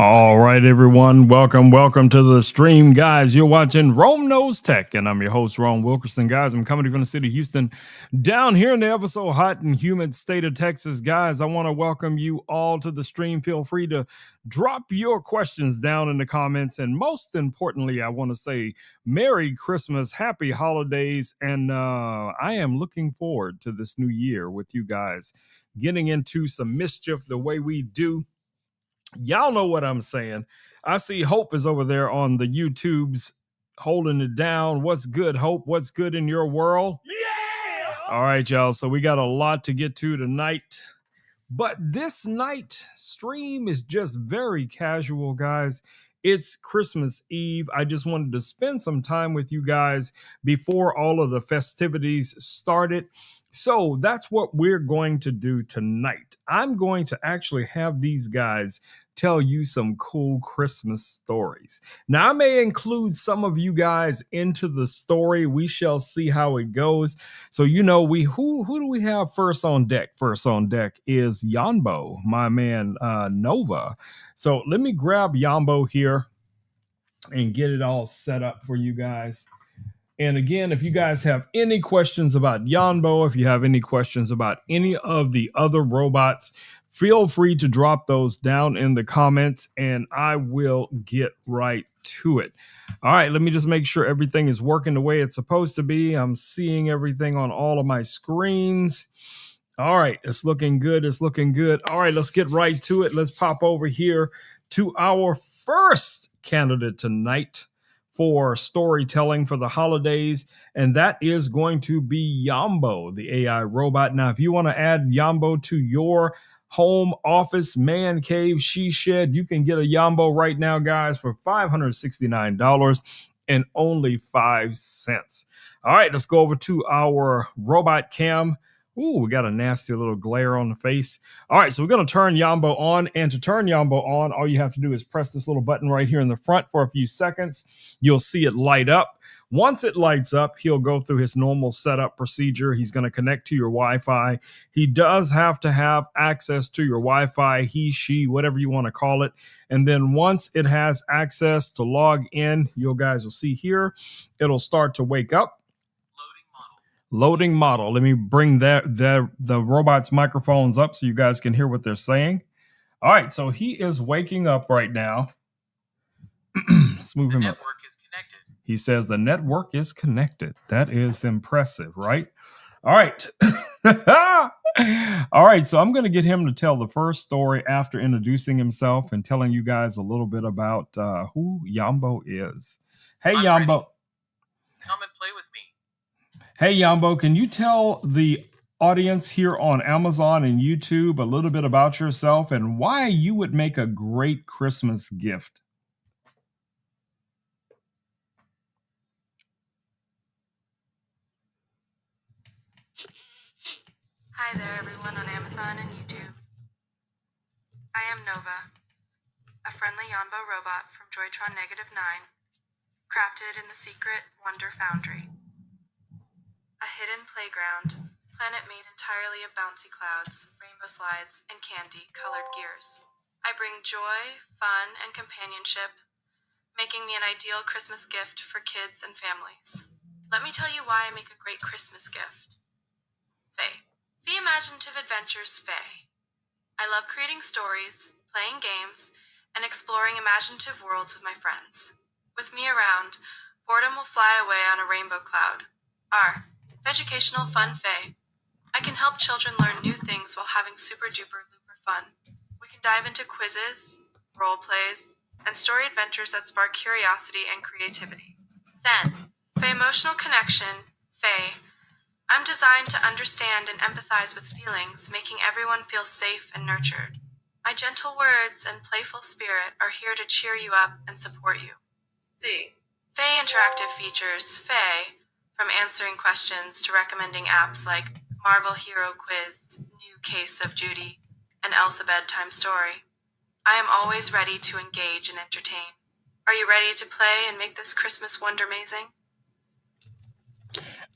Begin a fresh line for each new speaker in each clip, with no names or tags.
All right, everyone. Welcome to the stream, guys. You're watching Rome Knows Tech, and I'm your host, Ron Wilkerson. Guys, I'm coming from the city of Houston, down here in the ever so hot and humid state of Texas. Guys, I want to welcome you all to the stream. Feel free to drop your questions down in the comments. And most importantly, I want to say Merry Christmas, Happy Holidays, and I am looking forward to this new year with you guys, getting into some mischief the way we do. Y'all know what I'm saying. I see Hope is over there on the YouTubes holding it down. What's good, Hope? What's good in your world? Yeah! All right, y'all. So we got a lot to get to tonight. But this night stream is just very casual, guys. It's Christmas Eve. I just wanted to spend some time with you guys before all of the festivities started. So that's what we're going to do tonight. I'm going to actually have these guys tell you some cool Christmas stories. Now, I may include some of you guys into the story. We shall see how it goes. So, you know, who do we have first on deck? First on deck is Yambo, my man Nova. So let me grab Yambo here and get it all set up for you guys. And again, if you guys have any questions about Yambo, if you have any questions about any of the other robots, feel free to drop those down in the comments and I will get right to it. All right, let me just make sure everything is working the way it's supposed to be. I'm seeing everything on all of my screens. All right, it's looking good. It's looking good. All right, let's get right to it. Let's pop over here to our first candidate tonight for storytelling for the holidays, and that is going to be Yambo, the AI robot. Now, if you want to add Yambo to your home office, man cave, she shed, you can get a Yambo right now, guys, for $569 and only 5 cents. All right, let's go over to our robot cam. Ooh, we got a nasty little glare on the face. All right, so we're going to turn Yambo on. And to turn Yambo on, all you have to do is press this little button right here in the front for a few seconds. You'll see it light up. Once it lights up, he'll go through his normal setup procedure. He's going to connect to your Wi-Fi. He does have to have access to your Wi-Fi, he, she, whatever you want to call it. And then once it has access to log in, you guys will see here, it'll start to wake up. Loading model. Let me bring the robot's microphones up so you guys can hear what they're saying. All right, so he is waking up right now. Let's move him up. The network is connected. He says the network is connected. That is impressive, right? All right. All right, so I'm going to get him to tell the first story after introducing himself and telling you guys a little bit about who Yambo is. Hey, I'm Yambo. Ready. Come and play with me. Hey, Yambo, can you tell the audience here on Amazon and YouTube a little bit about yourself and why you would make a great Christmas gift?
Hi there, everyone on Amazon and YouTube. I am Nova, a friendly Yambo robot from Joytron -9, crafted in the secret Wonder Foundry. A hidden playground, planet made entirely of bouncy clouds, rainbow slides, and candy-colored gears. I bring joy, fun, and companionship, making me an ideal Christmas gift for kids and families. Let me tell you why I make a great Christmas gift. Faye. The Imaginative Adventures Faye. I love creating stories, playing games, and exploring imaginative worlds with my friends. With me around, boredom will fly away on a rainbow cloud. R. Educational Fun Faye. I can help children learn new things while having super-duper looper fun. We can dive into quizzes, role plays, and story adventures that spark curiosity and creativity. Zen. Faye Emotional Connection, Faye. I'm designed to understand and empathize with feelings, making everyone feel safe and nurtured. My gentle words and playful spirit are here to cheer you up and support you. C. Faye Interactive Features, Faye. From answering questions to recommending apps like Marvel Hero Quiz, New Case of Judy, and Elsa Bedtime Story. I am always ready to engage and entertain. Are you ready to play and make this Christmas wonder amazing?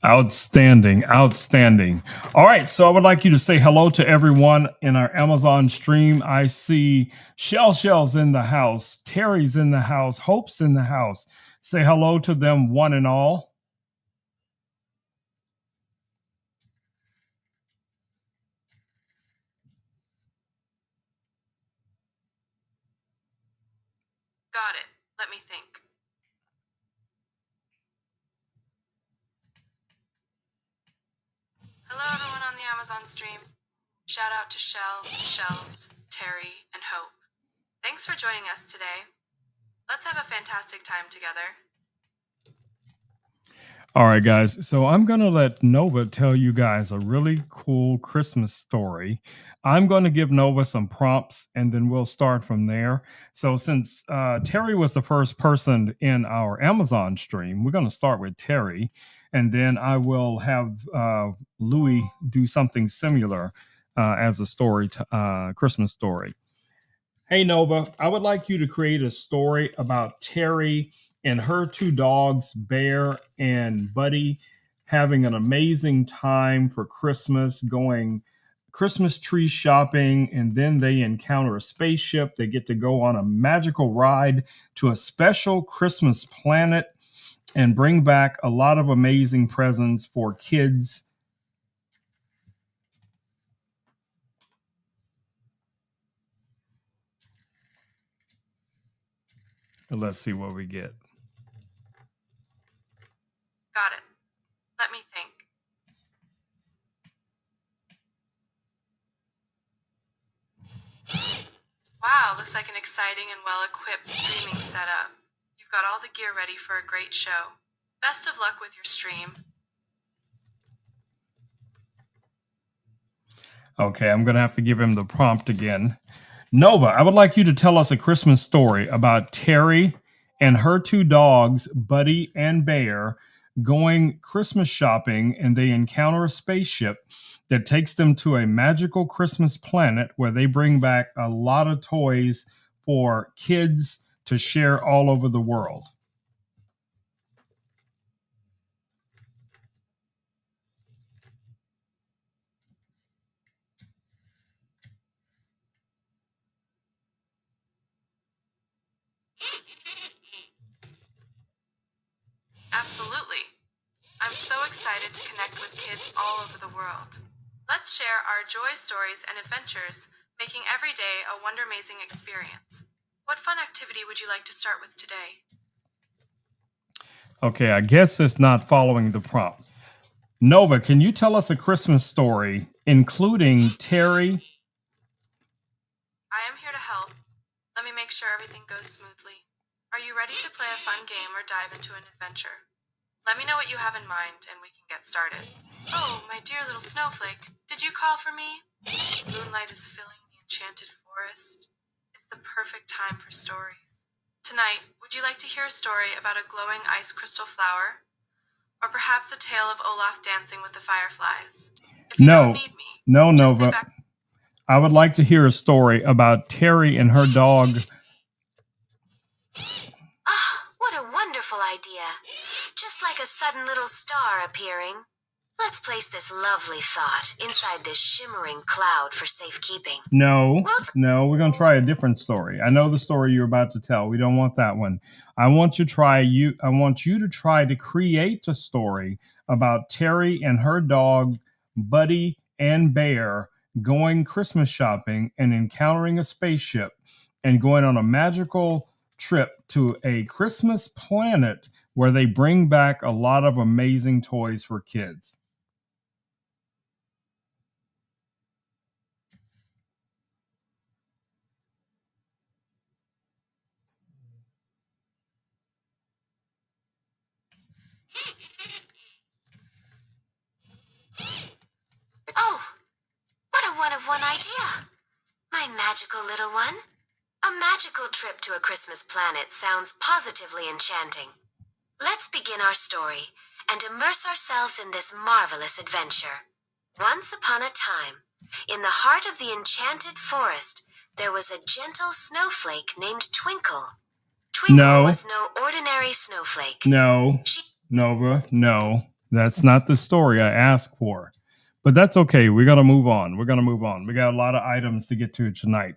Outstanding, outstanding. All right, so I would like you to say hello to everyone in our Amazon stream. I see Shell's in the house, Terry's in the house, Hope's in the house. Say hello to them, one and all.
Got it. Let me think. Hello, everyone on the Amazon stream. Shout out to Shell, Shelves, Terry, and Hope. Thanks for joining us today. Let's have a fantastic time together.
All right, guys. So I'm going to let Nova tell you guys a really cool Christmas story. I'm going to give Nova some prompts and then we'll start from there. So, since Terry was the first person in our Amazon stream, we're going to start with Terry. And then I will have Louis do something similar as a story, Christmas story. Hey, Nova, I would like you to create a story about Terry and her two dogs, Bear and Buddy, having an amazing time for Christmas, going Christmas tree shopping, and then they encounter a spaceship. They get to go on a magical ride to a special Christmas planet and bring back a lot of amazing presents for kids. Let's see what we get.
Got it. Let me think. Wow, looks like an exciting and well-equipped streaming setup. You've got all the gear ready for a great show. Best of luck with your stream.
Okay, I'm going to have to give him the prompt again. Nova, I would like you to tell us a Christmas story about Terry and her two dogs, Buddy and Bear, going Christmas shopping, and they encounter a spaceship that takes them to a magical Christmas planet where they bring back a lot of toys for kids to share all over the world.
Absolutely. I'm so excited to connect with kids all over the world. Let's share our joy stories and adventures, making every day a wonder-amazing experience. What fun activity would you like to start with today?
Okay, I guess it's not following the prompt. Nova, can you tell us a Christmas story, including Terry?
I am here to help. Let me make sure everything goes smoothly. Are you ready to play a fun game or dive into an adventure? Let me know what you have in mind and we can get started. Oh, my dear little snowflake, did you call for me? Moonlight is filling the enchanted forest. It's the perfect time for stories. Tonight, would you like to hear a story about a glowing ice crystal flower? Or perhaps a tale of Olaf dancing with the fireflies? If you don't need me,
No,
just sit
Nova.
back.
I would like to hear a story about Terry and her dog.
Ah, what a wonderful idea. Just like a sudden little star appearing. Let's place this lovely thought inside this shimmering cloud for safekeeping.
No, we're going to try a different story. I know the story you're about to tell. We don't want that one. I want you to try to create a story about Terry and her dog, Buddy and Bear, going Christmas shopping and encountering a spaceship and going on a magical trip to a Christmas planet where they bring back a lot of amazing toys for kids.
Oh, what a one-of-one idea. My magical little one. A magical trip to a Christmas planet sounds positively enchanting. Let's begin our story and immerse ourselves in this marvelous adventure. Once upon a time, in the heart of the enchanted forest, there was a gentle snowflake named Twinkle. Twinkle was no ordinary snowflake.
No, Nova, no. That's not the story I asked for. But that's okay. We're gonna move on. We're gonna move on. We got a lot of items to get to tonight.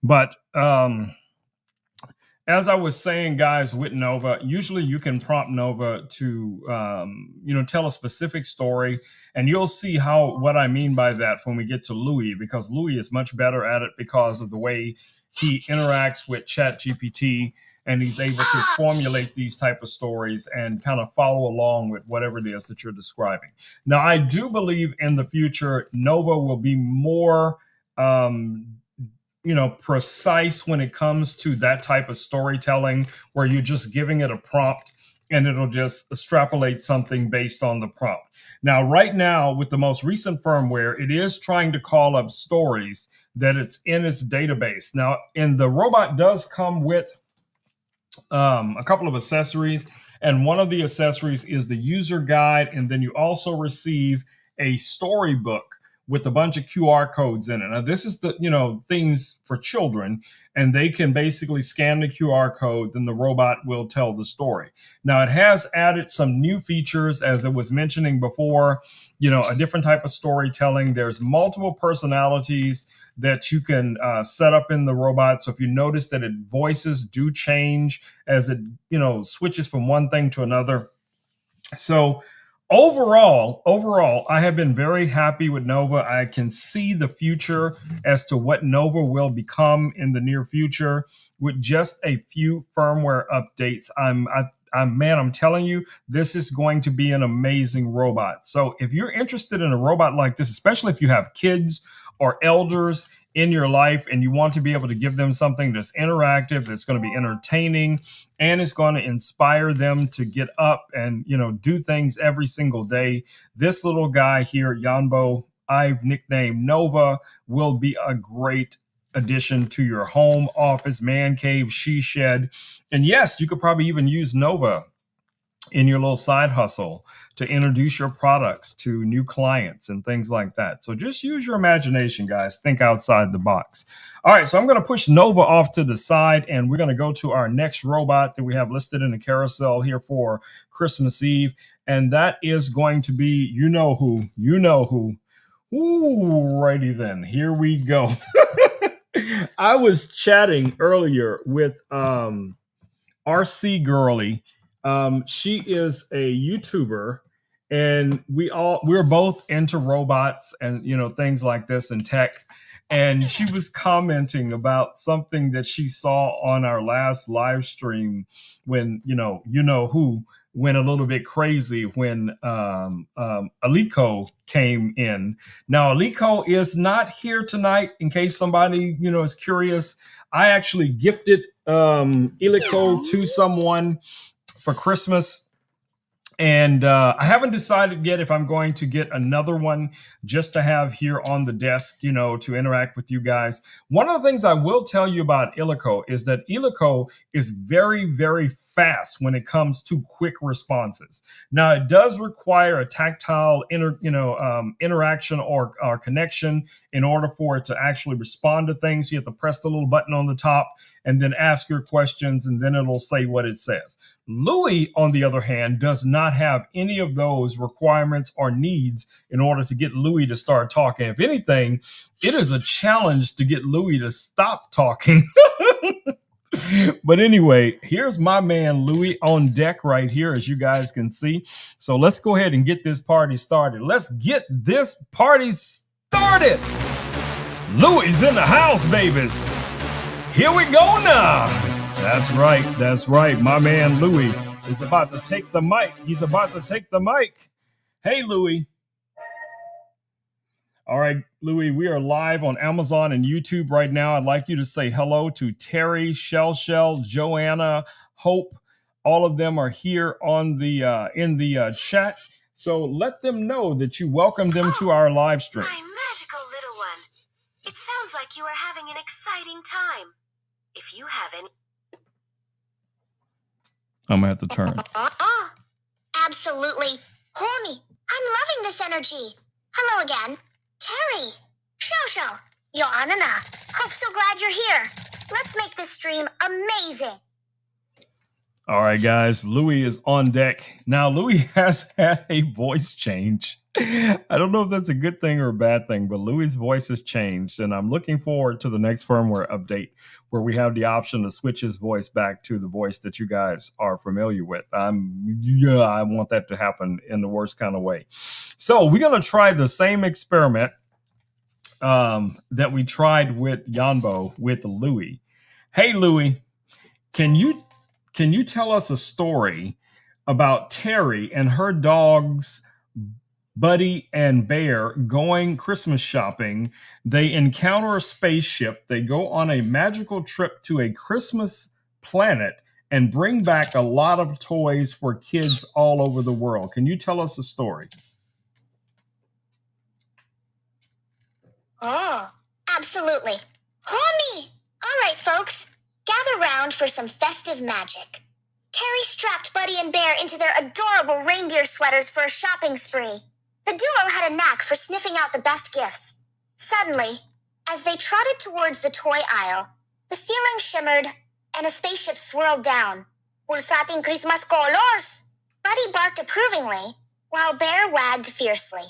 But as I was saying, guys, with Nova, usually you can prompt Nova to, tell a specific story, and you'll see how what I mean by that when we get to Louis, because Louis is much better at it because of the way he interacts with ChatGPT, and he's able to formulate these type of stories and kind of follow along with whatever it is that you're describing. Now, I do believe in the future Nova will be more. Precise when it comes to that type of storytelling where you're just giving it a prompt and it'll just extrapolate something based on the prompt. Now, right now, with the most recent firmware, it is trying to call up stories that it's in its database. Now, and the robot does come with a couple of accessories, and one of the accessories is the user guide, and then you also receive a storybook with a bunch of QR codes in it. Now, this is the things for children, and they can basically scan the QR code, then the robot will tell the story. Now, it has added some new features, as it was mentioning before, a different type of storytelling. There's multiple personalities that you can set up in the robot. So if you notice that voices do change as it switches from one thing to another. So overall, I have been very happy with Nova. I can see the future as to what Nova will become in the near future with just a few firmware updates. I'm telling you, this is going to be an amazing robot. So if you're interested in a robot like this, especially if you have kids or elders in your life and you want to be able to give them something that's interactive, that's going to be entertaining, and it's going to inspire them to get up and do things every single day, this little guy here, Yanbo, I've nicknamed Nova, will be a great addition to your home, office, man cave, she shed. And yes, you could probably even use Nova in your little side hustle to introduce your products to new clients and things like that. So just use your imagination, guys. Think outside the box. All right, so I'm going to push Nova off to the side, and we're going to go to our next robot that we have listed in the carousel here for Christmas Eve, and that is going to be you know who. Ooh, righty then. Here we go. I was chatting earlier with RC Girly. She is a YouTuber, and we're both into robots and things like this and tech. And she was commenting about something that she saw on our last live stream when who went a little bit crazy when Aliko came in. Now, Aliko is not here tonight. In case somebody is curious, I actually gifted Aliko to someone for Christmas. And I haven't decided yet if I'm going to get another one just to have here on the desk, to interact with you guys. One of the things I will tell you about Illico is that Illico is very, very fast when it comes to quick responses. Now, it does require a tactile interaction or connection in order for it to actually respond to things. You have to press the little button on the top and then ask your questions, and then it'll say what it says. Louis, on the other hand, does not have any of those requirements or needs in order to get Louis to start talking. If anything, it is a challenge to get Louis to stop talking. But anyway, here's my man Louis on deck right here, as you guys can see. So let's go ahead and get this party started. Let's get this party started. Louis in the house, babies. Here we go now. That's right. My man Louis is about to take the mic. He's about to take the mic. Hey, Louis. All right, Louis, we are live on Amazon and YouTube right now. I'd like you to say hello to Terry, Shell, Joanna, Hope. All of them are here on the in the chat. So let them know that you welcome them to our live stream.
My magical little one. It sounds like you are having an exciting time. If you have any...
I'm going to have to turn.
Absolutely. Homie, I'm loving this energy. Hello again. Terry. Shosho. You're on and Hope so glad you're here. Let's make this stream amazing.
All right, guys. Louis is on deck. Now, Louis has had a voice change. I don't know if that's a good thing or a bad thing, but Louis' voice has changed. And I'm looking forward to the next firmware update where we have the option to switch his voice back to the voice that you guys are familiar with. I want that to happen in the worst kind of way. So we're going to try the same experiment that we tried with Yanbo with Louis. Hey, Louis, can you tell us a story about Terry and her dogs, Buddy and Bear, going Christmas shopping? They encounter a spaceship. They go on a magical trip to a Christmas planet and bring back a lot of toys for kids all over the world. Can you tell us a story?
Oh, absolutely. Homie! All right, folks. Gather round for some festive magic. Terry strapped Buddy and Bear into their adorable reindeer sweaters for a shopping spree. The duo had a knack for sniffing out the best gifts. Suddenly, as they trotted towards the toy aisle, the ceiling shimmered and a spaceship swirled down. Pulsating Christmas colors! Buddy barked approvingly, while Bear wagged fiercely.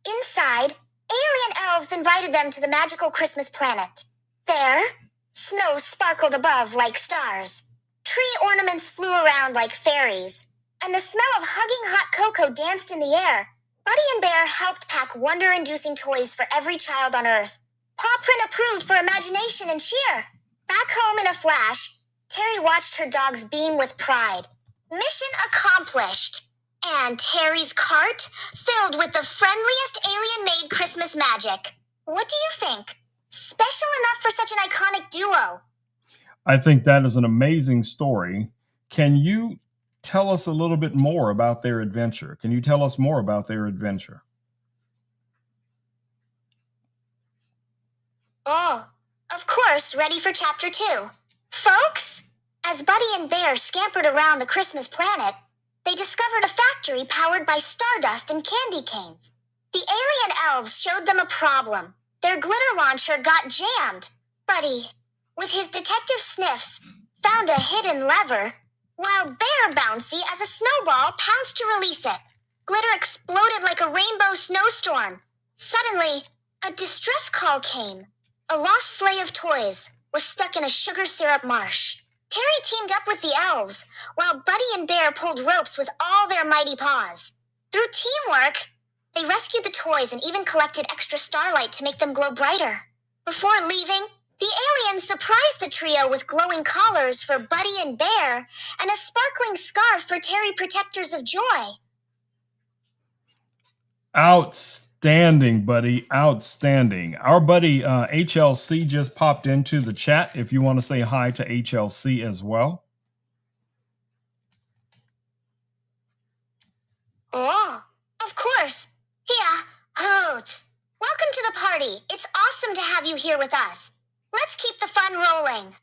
Inside, alien elves invited them to the magical Christmas planet. There, snow sparkled above like stars. Tree ornaments flew around like fairies, and the smell of hugging hot cocoa danced in the air. Buddy and Bear helped pack wonder-inducing toys for every child on Earth. Paw Print approved for imagination and cheer. Back home in a flash, Terry watched her dogs beam with pride. Mission accomplished. And Terry's cart filled with the friendliest alien-made Christmas magic. What do you think? Special enough for such an iconic duo.
I think that is an amazing story. Can you tell us a little bit more about their adventure? Can you tell us more about their adventure?
Oh, of course, ready for Chapter 2. Folks, as Buddy and Bear scampered around the Christmas planet, they discovered a factory powered by stardust and candy canes. The alien elves showed them a problem. Their glitter launcher got jammed. Buddy, with his detective sniffs, found a hidden lever, while Bear Bouncy as a snowball pounced to release it. Glitter exploded like a rainbow snowstorm. Suddenly, a distress call came. A lost sleigh of toys was stuck in a sugar syrup marsh. Terry teamed up with the elves, while Buddy and Bear pulled ropes with all their mighty paws. Through teamwork, they rescued the toys and even collected extra starlight to make them glow brighter. Before leaving, the aliens surprised the trio with glowing collars for Buddy and Bear and a sparkling scarf for Terry Protectors of Joy.
Outstanding, buddy. Outstanding. Our buddy HLC just popped into the chat. If you want to say hi to HLC as well.
Oh, of course. Yeah, Hoots. Welcome to the party. It's awesome to have you here with us. Let's keep the fun rolling.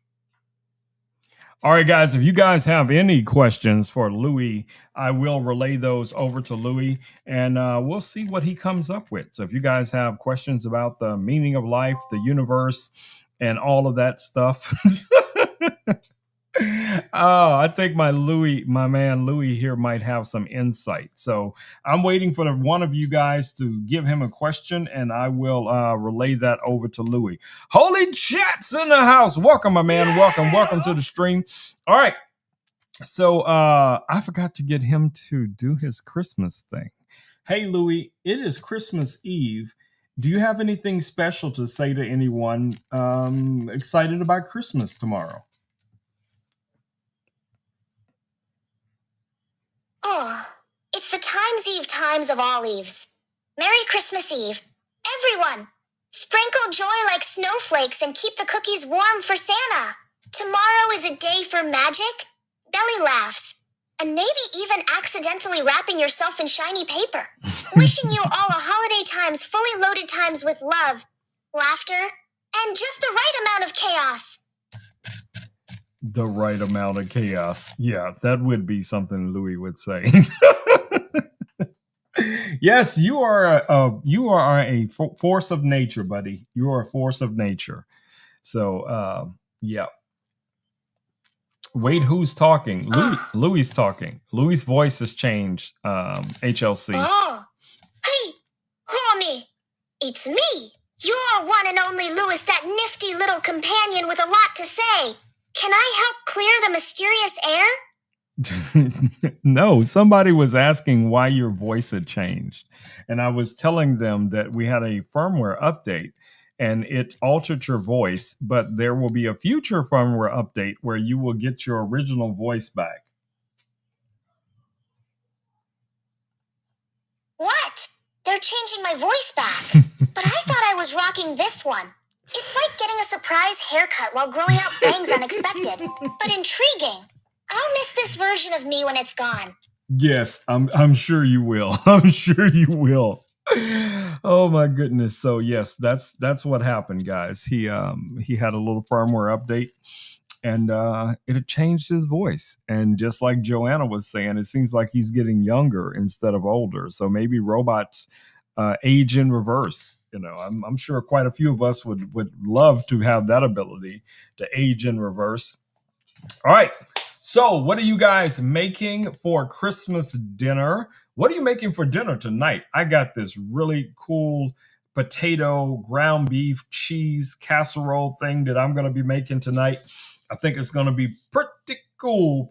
All right, guys, if you guys have any questions for Louis, I will relay those over to Louis, and we'll see what he comes up with. So if you guys have questions about the meaning of life, the universe, and all of that stuff, I think my man Louis here might have some insight. So I'm waiting for one of you guys to give him a question, and I will relay that over to Louis. Holy Chat's in the house. Welcome, my man. Welcome to the stream. All right. So I forgot to get him to do his Christmas thing. Hey, Louis, it is Christmas Eve. Do you have anything special to say to anyone excited about Christmas tomorrow?
Oh, it's the times of all eves. Merry Christmas Eve. Everyone, sprinkle joy like snowflakes and keep the cookies warm for Santa. Tomorrow is a day for magic, belly laughs, and maybe even accidentally wrapping yourself in shiny paper. Wishing you all a holiday times fully loaded times with love, laughter, and just the right amount of chaos.
The right amount of chaos. Yeah, that would be something Louis would say. Yes, you are a force of nature, buddy. You are a force of nature. So, yeah. Wait, who's talking? Louis talking. Louis' voice has changed. HLC.
Oh, hey, homie, it's me, your one and only Louis, that nifty little companion with a lot to say. Can I help clear the mysterious air?
No, somebody was asking why your voice had changed. And I was telling them that we had a firmware update and it altered your voice, but there will be a future firmware update where you will get your original voice back.
What? They're changing my voice back. But I thought I was rocking this one. It's like getting a surprise haircut while growing out bangs unexpected, but intriguing. I'll miss this version of me when it's gone.
Yes, I'm sure you will. I'm sure you will. Oh my goodness. So yes, that's what happened, guys. He had a little firmware update and it had changed his voice. And just like Joanna was saying, it seems like he's getting younger instead of older. So maybe robots age in reverse. You know, I'm sure quite a few of us would love to have that ability to age in reverse. All right. So, what are you guys making for Christmas dinner? What are you making for dinner tonight? I got this really cool potato, ground beef, cheese casserole thing that I'm going to be making tonight. I think it's going to be pretty cool,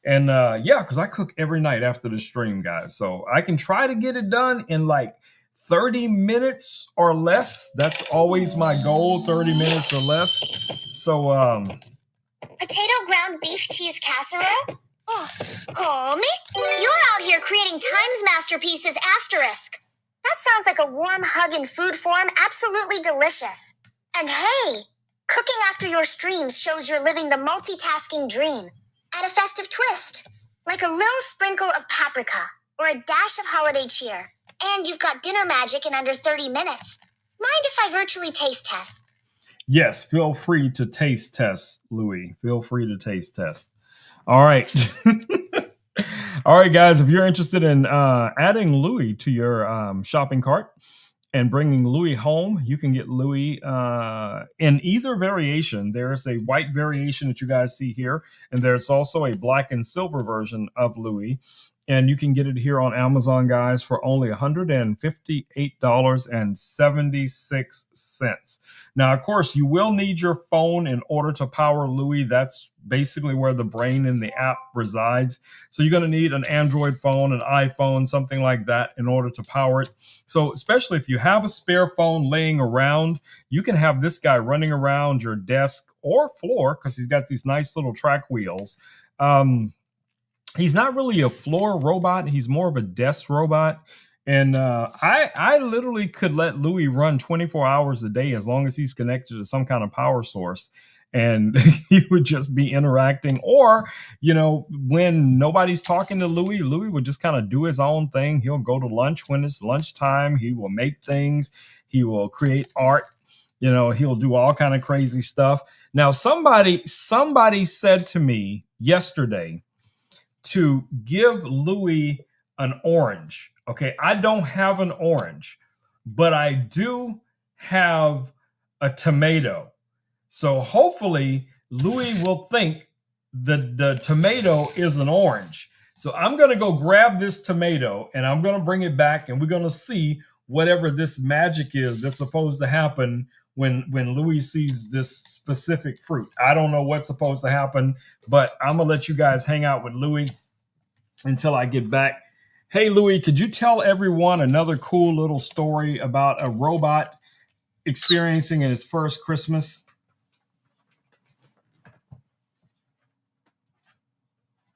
And yeah, because I cook every night after the stream, guys. So I can try to get it done in like 30 minutes or less. That's always my goal, 30 minutes or less. So,
Potato ground beef cheese casserole? Oh, homie, you're out here creating times masterpieces asterisk. That sounds like a warm hug in food form, absolutely delicious. And hey, cooking after your streams shows you're living the multitasking dream. Add a festive twist, like a little sprinkle of paprika or a dash of holiday cheer. And you've got dinner magic in under 30 minutes. Mind if I virtually taste test?
Yes, feel free to taste test, Louis. Feel free to taste test. All right. All right, guys, if you're interested in adding Louis to your shopping cart and bringing Louis home, you can get Louis in either variation. There's a white variation that you guys see here, and there's also a black and silver version of Louis. And you can get it here on Amazon, guys, for only $158.76. Now, of course, you will need your phone in order to power Louis. That's basically where the brain in the app resides. So you're going to need an Android phone, an iPhone, something like that in order to power it. So especially if you have a spare phone laying around, you can have this guy running around your desk or floor because he's got these nice little track wheels. He's not really a floor robot. He's more of a desk robot. And I literally could let Louis run 24 hours a day as long as he's connected to some kind of power source. And he would just be interacting. Or, you know, when nobody's talking to Louis, Louis would just kind of do his own thing. He'll go to lunch when it's lunchtime. He will make things. He will create art. You know, he'll do all kind of crazy stuff. Now, somebody said to me yesterday to give Louis an orange. Okay, I don't have an orange, but I do have a tomato. So hopefully Louis will think that the tomato is an orange. So I'm going to go grab this tomato and I'm going to bring it back and we're going to see whatever this magic is that's supposed to happen when Louis sees this specific fruit. I don't know what's supposed to happen, but I'm going to let you guys hang out with Louis until I get back. Hey, Louis, could you tell everyone another cool little story about a robot experiencing his first Christmas?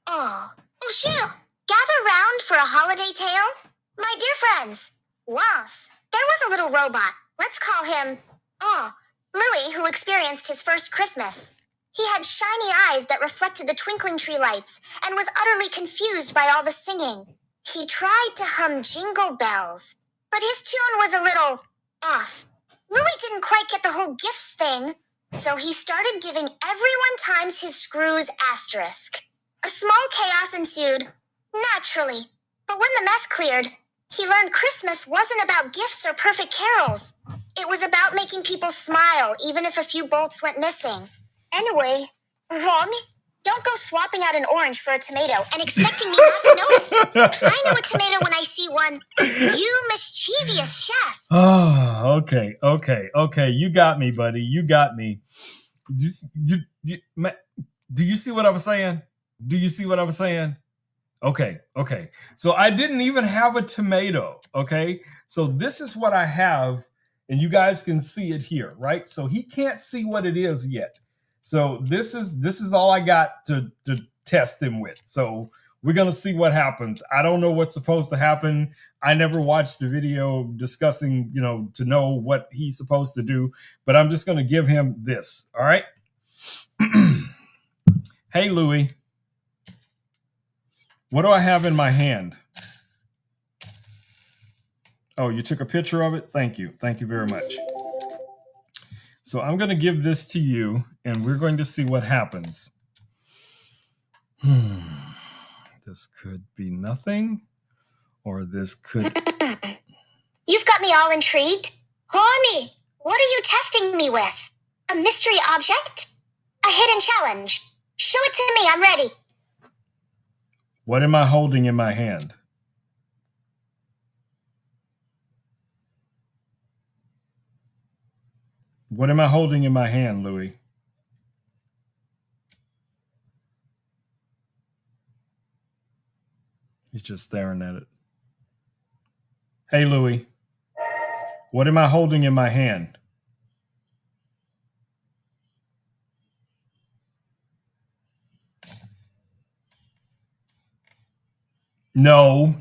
Oh, sure. Gather round for a holiday tale. My dear friends, once there was a little robot. Let's call him, Louis, who experienced his first Christmas. He had shiny eyes that reflected the twinkling tree lights and was utterly confused by all the singing. He tried to hum Jingle Bells, but his tune was a little off. Louis didn't quite get the whole gifts thing, so he started giving everyone times his screws asterisk. A small chaos ensued, naturally, but when the mess cleared, he learned Christmas wasn't about gifts or perfect carols. It was about making people smile, even if a few bolts went missing. Anyway, Romy, Don't go swapping out an orange for a tomato and expecting me not to notice. I know a tomato when I see one. You mischievous chef.
Oh, okay. You got me, buddy. You got me. Do you see what I was saying? Do you see what I was saying? Okay. So I didn't even have a tomato. Okay. So this is what I have, and you guys can see it here, right? So he can't see what it is yet. So this is all I got to test him with. So we're gonna see what happens. I don't know what's supposed to happen. I never watched the video discussing, to know what he's supposed to do, but I'm just gonna give him this. All right. Hey, Louie. What do I have in my hand? Oh, you took a picture of it? Thank you. Thank you very much. So I'm going to give this to you, and we're going to see what happens. This could be nothing, or this could...
You've got me all intrigued. Homie, what are you testing me with? A mystery object? A hidden challenge? Show it to me, I'm ready.
What am I holding in my hand? What am I holding in my hand, Louie? He's just staring at it. Hey, Louie. What am I holding in my hand? No,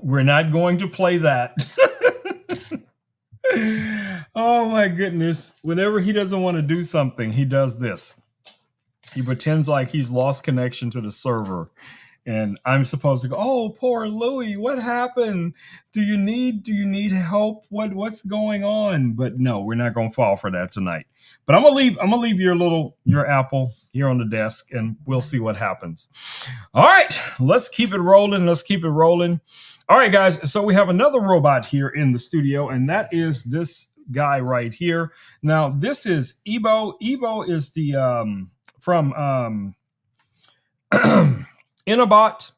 we're not going to play that. Oh my goodness. Whenever he doesn't want to do something, he does this. He pretends like he's lost connection to the server. And I'm supposed to go, oh, poor Louie, what happened? Do you need help? What's going on? But no, we're not going to fall for that tonight. But I'm gonna leave your apple here on the desk, and we'll see what happens. All right, let's keep it rolling. All right, guys. So we have another robot here in the studio, and that is this guy right here. Now, this is Ebo. Ebo is the from Inabot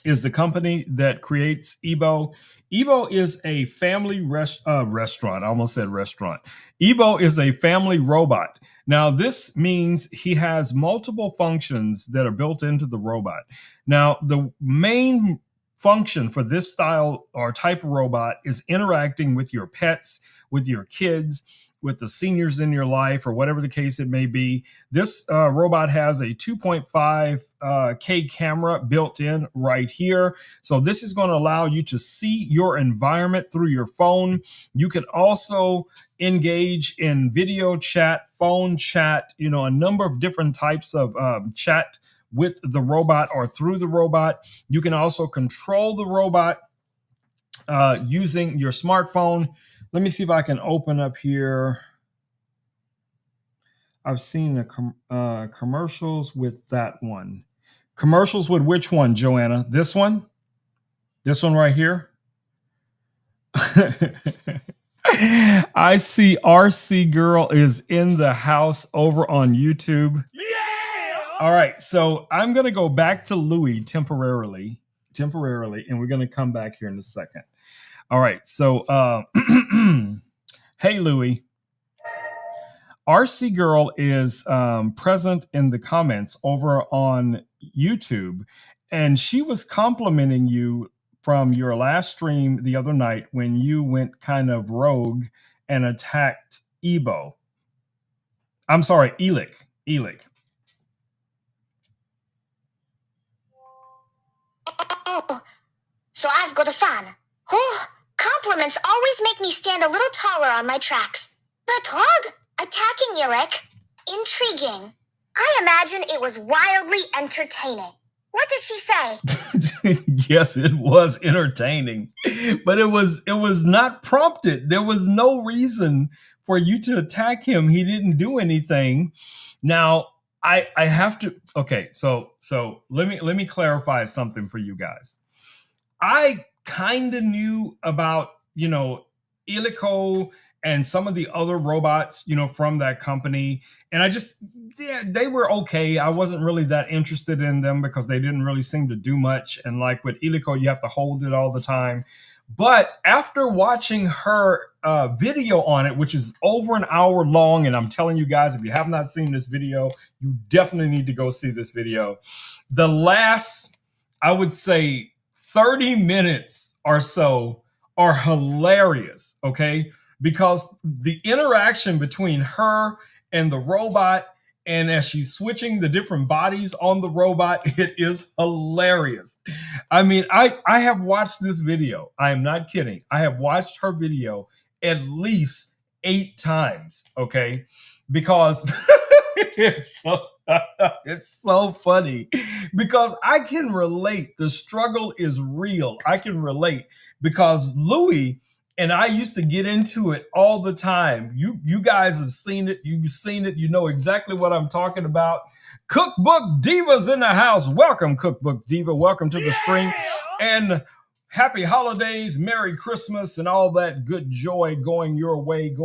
is the company that creates Ebo. Ebo is a family restaurant. I almost said restaurant. Ebo is a family robot. Now, this means he has multiple functions that are built into the robot. Now, the main function for this style or type of robot is interacting with your pets, with your kids, with the seniors in your life, or whatever the case it may be. This robot has a 2.5K camera built in right here. So this is going to allow you to see your environment through your phone. You can also engage in video chat, phone chat, a number of different types of chat with the robot or through the robot. You can also control the robot using your smartphone. Let me see if I can open up here. I've seen the commercials with that one. Commercials with which one, Joanna? This one? This one right here? I see RC Girl is in the house over on YouTube. Yeah! All right, so I'm going to go back to Louie temporarily, and we're going to come back here in a second. All right, so hey, Louie. RC Girl is present in the comments over on YouTube, and she was complimenting you from your last stream the other night when you went kind of rogue and attacked Ebo. I'm sorry, Elik.
Oh, so I've got a fan. Oh, compliments always make me stand a little taller on my tracks. But Hog, attacking Elik, intriguing. I imagine it was wildly entertaining. What did she say?
Yes, it was entertaining, but it was not prompted. There was no reason for you to attack him. He didn't do anything. Now, I have to. Okay, so let me clarify something for you guys. I kind of knew about Iliko and some of the other robots, from that company. And they were okay. I wasn't really that interested in them because they didn't really seem to do much. And like with Illico, you have to hold it all the time. But after watching her video on it, which is over an hour long, and I'm telling you guys, if you have not seen this video, you definitely need to go see this video. The last, I would say, 30 minutes or so are hilarious, okay? Because the interaction between her and the robot, and as she's switching the different bodies on the robot, it is hilarious. I mean, I have watched this video. I am not kidding. I have watched her video at least 8 times, okay? Because it's so funny, because I can relate. The struggle is real. I can relate because Louis and I used to get into it all the time. You guys have seen it. You've seen it. You know exactly what I'm talking about. Cookbook Diva's in the house. Welcome, Cookbook Diva. Welcome to the stream. And happy holidays, Merry Christmas, and all that good joy going your way.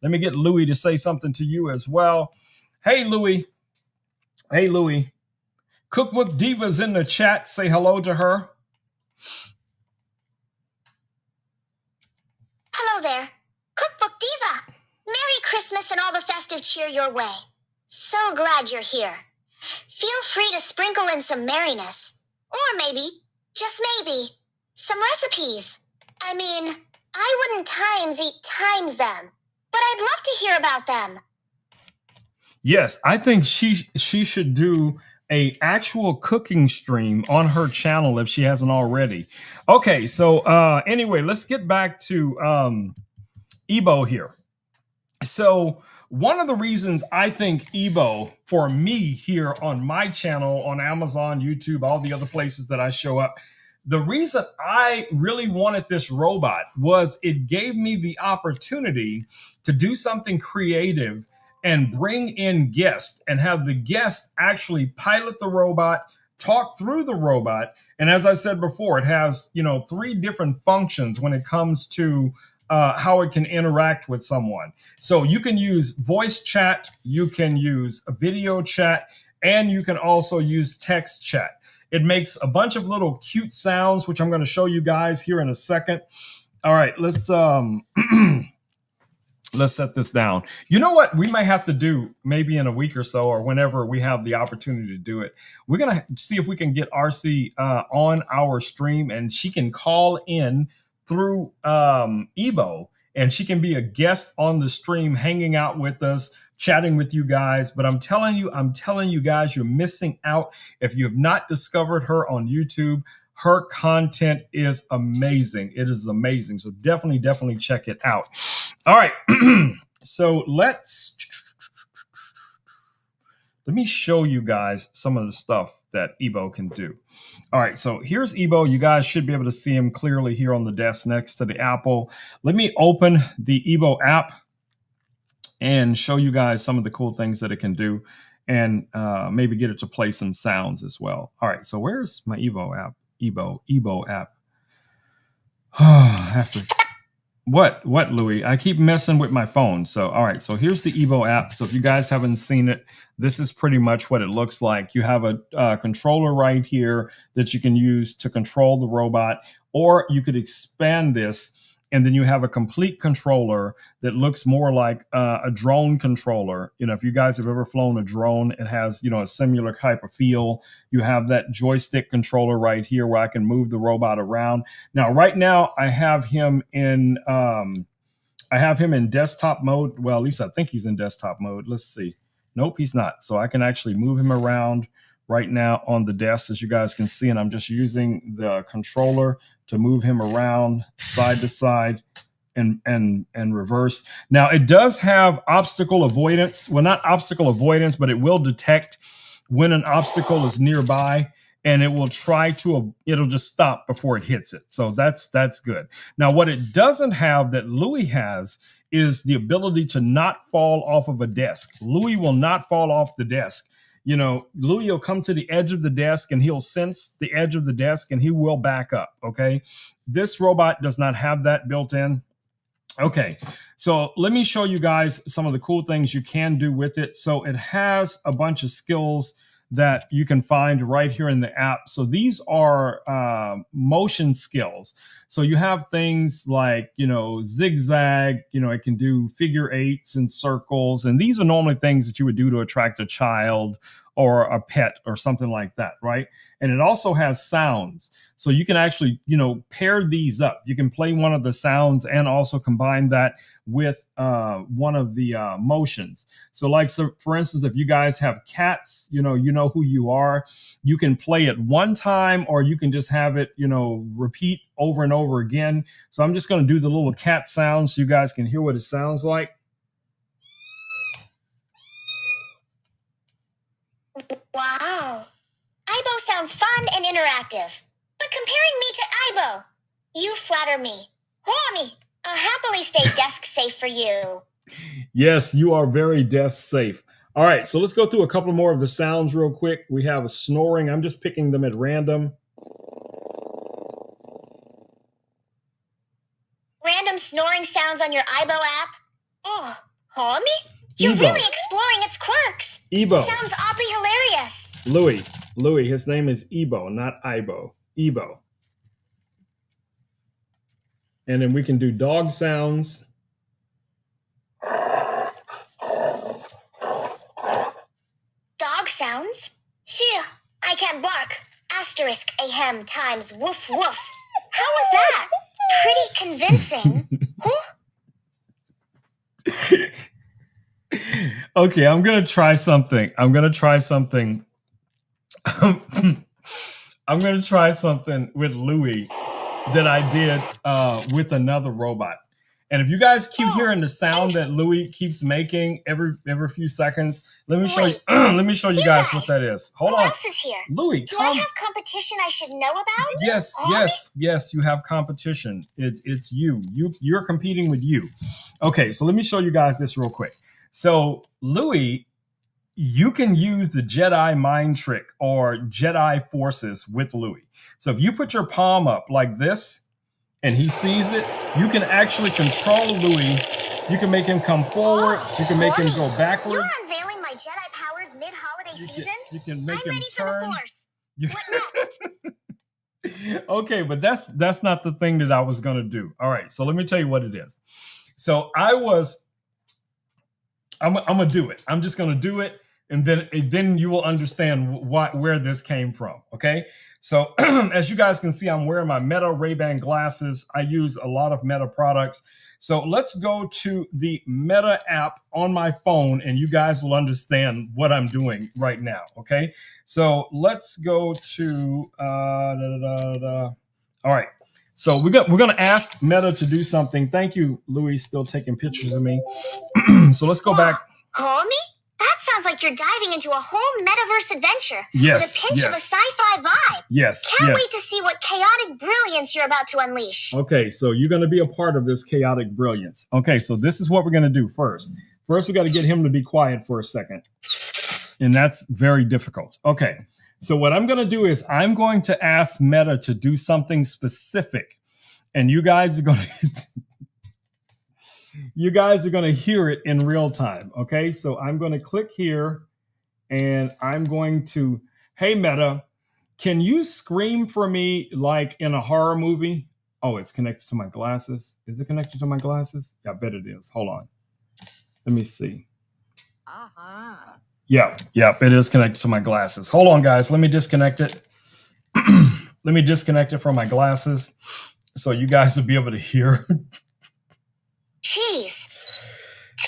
Let me get Louis to say something to you as well. Hey, Louis. Cookbook Diva's in the chat. Say hello to her.
Hello there. Cookbook Diva. Merry Christmas and all the festive cheer your way. So glad you're here. Feel free to sprinkle in some merriness. Or maybe, just maybe, some recipes. I mean, I wouldn't times eat times them, but I'd love to hear about them.
Yes, I think she should do a actual cooking stream on her channel if she hasn't already. Okay, so anyway, let's get back to Ebo here. So one of the reasons I think Ebo, for me here on my channel, on Amazon, YouTube, all the other places that I show up, the reason I really wanted this robot was it gave me the opportunity to do something creative and bring in guests and have the guests actually pilot the robot, talk through the robot. And as I said before, it has, 3 different functions when it comes to how it can interact with someone. So you can use voice chat, you can use a video chat, and you can also use text chat. It makes a bunch of little cute sounds, which I'm going to show you guys here in a second. All right, let's let's set this down. You know what we may have to do maybe in a week or so, or whenever we have the opportunity to do it. We're going to see if we can get RC on our stream, and she can call in through Ebo, and she can be a guest on the stream, hanging out with us, chatting with you guys. But I'm telling you guys, you're missing out if you have not discovered her on YouTube. Her content is amazing. It is amazing. So definitely check it out. All right. So let me show you guys some of the stuff that Ebo can do. All right. So here's Ebo. You guys should be able to see him clearly here on the desk next to the Apple. Let me open the Ebo app and show you guys some of the cool things that it can do, and maybe get it to play some sounds as well. All right. So where's my Ebo app? Ebo app. I have to. What, Louis? I keep messing with my phone. So, all right. So here's the Ebo app. So if you guys haven't seen it, this is pretty much what it looks like. You have a controller right here that you can use to control the robot, or you could expand this, and then you have a complete controller that looks more like a drone controller. If you guys have ever flown a drone, it has, a similar type of feel. You have that joystick controller right here where I can move the robot around. Now, right now, I have him in desktop mode. Well, at least I think he's in desktop mode. Let's see. Nope, he's not. So I can actually move him around right now on the desk, as you guys can see, and I'm just using the controller to move him around side to side and reverse. Now, it does have obstacle avoidance. Well, not obstacle avoidance, but it will detect when an obstacle is nearby, and it will it'll just stop before it hits it. So that's good. Now, what it doesn't have that Louis has is the ability to not fall off of a desk. Louis will not fall off the desk. Louis will come to the edge of the desk, and he'll sense the edge of the desk, and he will back up. Okay. This robot does not have that built in. Okay, so let me show you guys some of the cool things you can do with it. So it has a bunch of skills that you can find right here in the app. So these are motion skills. So you have things like, zigzag, it can do figure eights and circles. And these are normally things that you would do to attract a child or a pet or something like that, right? And it also has sounds. So you can actually, pair these up. You can play one of the sounds and also combine that with one of the motions. So for instance, if you guys have cats, you know who you are. You can play it one time, or you can just have it, repeat over and over again. So I'm just going to do the little cat sound so you guys can hear what it sounds like.
Wow. Aibo sounds fun and interactive. But comparing me to Aibo, you flatter me. Homie, I'll happily stay desk safe for you.
Yes, you are very desk safe. All right, so let's go through a couple more of the sounds real quick. We have a snoring. I'm just picking them at random.
Random snoring sounds on your Aibo app? Oh, homie? You're
Ebo.
really exploring its quirks.
Ebo.
Sounds oddly hilarious.
Louis, his name is Ebo, not Aibo. Ebo. And then we can do dog sounds.
Dog sounds? Phew, I can't bark. Asterisk ahem times woof woof. How was that? Pretty convincing. Huh?
Okay, I'm gonna try something. I'm gonna try something with Louis that I did with another robot. And if you guys keep hearing the sound that Louis keeps making every few seconds, let me show you. Let me show you guys what that is. Hold on,
Who else is here?
Louis.
Do I have competition I should know about?
Yes. You have competition. It's you. You're competing with you. Okay, so let me show you guys this real quick. So Louis, you can use the Jedi mind trick or Jedi forces with Louis. So if you put your palm up like this and he sees it, you can actually control Louis. You can make him come forward. You can make him go backwards.
You're unveiling my Jedi powers mid-holiday season?
You can make
I'm
him
ready
turn.
for the Force. What next?
Okay, but that's not the thing that I was going to do. All right, so let me tell you what it is. So I'm gonna do it. I'm just gonna do it, and then you will understand where this came from. Okay, so as you guys can see, I'm wearing my Meta Ray-Ban glasses. I use a lot of Meta products. So let's go to the Meta app on my phone, and you guys will understand what I'm doing right now. Okay, so let's go to all right. So we're gonna ask Meta to do something. Thank you, Louis, still taking pictures of me. So let's go back.
Homie? That sounds like you're diving into a whole metaverse adventure
Yes,
with a pinch of a sci-fi vibe.
Yes.
Can't wait to see what chaotic brilliance you're about to unleash.
Okay, so you're going to be a part of this chaotic brilliance. Okay, so this is what we're going to do first. First, we got to get him to be quiet for a second. And that's very difficult. Okay, so what I'm going to do is I'm going to ask Meta to do something specific. And you guys are going to hear it in real time. Okay, so I'm going to click here and I'm going to, hey Meta, can you scream for me like in a horror movie? Oh, it's connected to my glasses. Is it connected to my glasses? Yeah, I bet it is. Hold on. Let me see. Yeah, it is connected to my glasses. Hold on, guys. Let me disconnect it. Let me disconnect it from my glasses so you guys will be able to hear.
Jeez.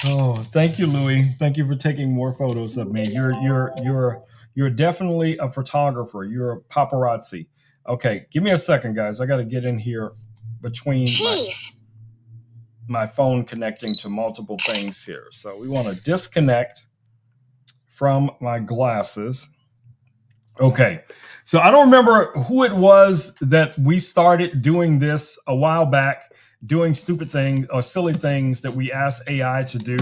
Oh, thank you, Louis. Thank you for taking more photos of me. You're definitely a photographer. You're a paparazzi. Okay, give me a second, guys. I got to get in here between my phone connecting to multiple things here. So we want to disconnect from my glasses. Okay, so I don't remember who it was that we started doing this a while back, doing stupid things or silly things that we asked AI to do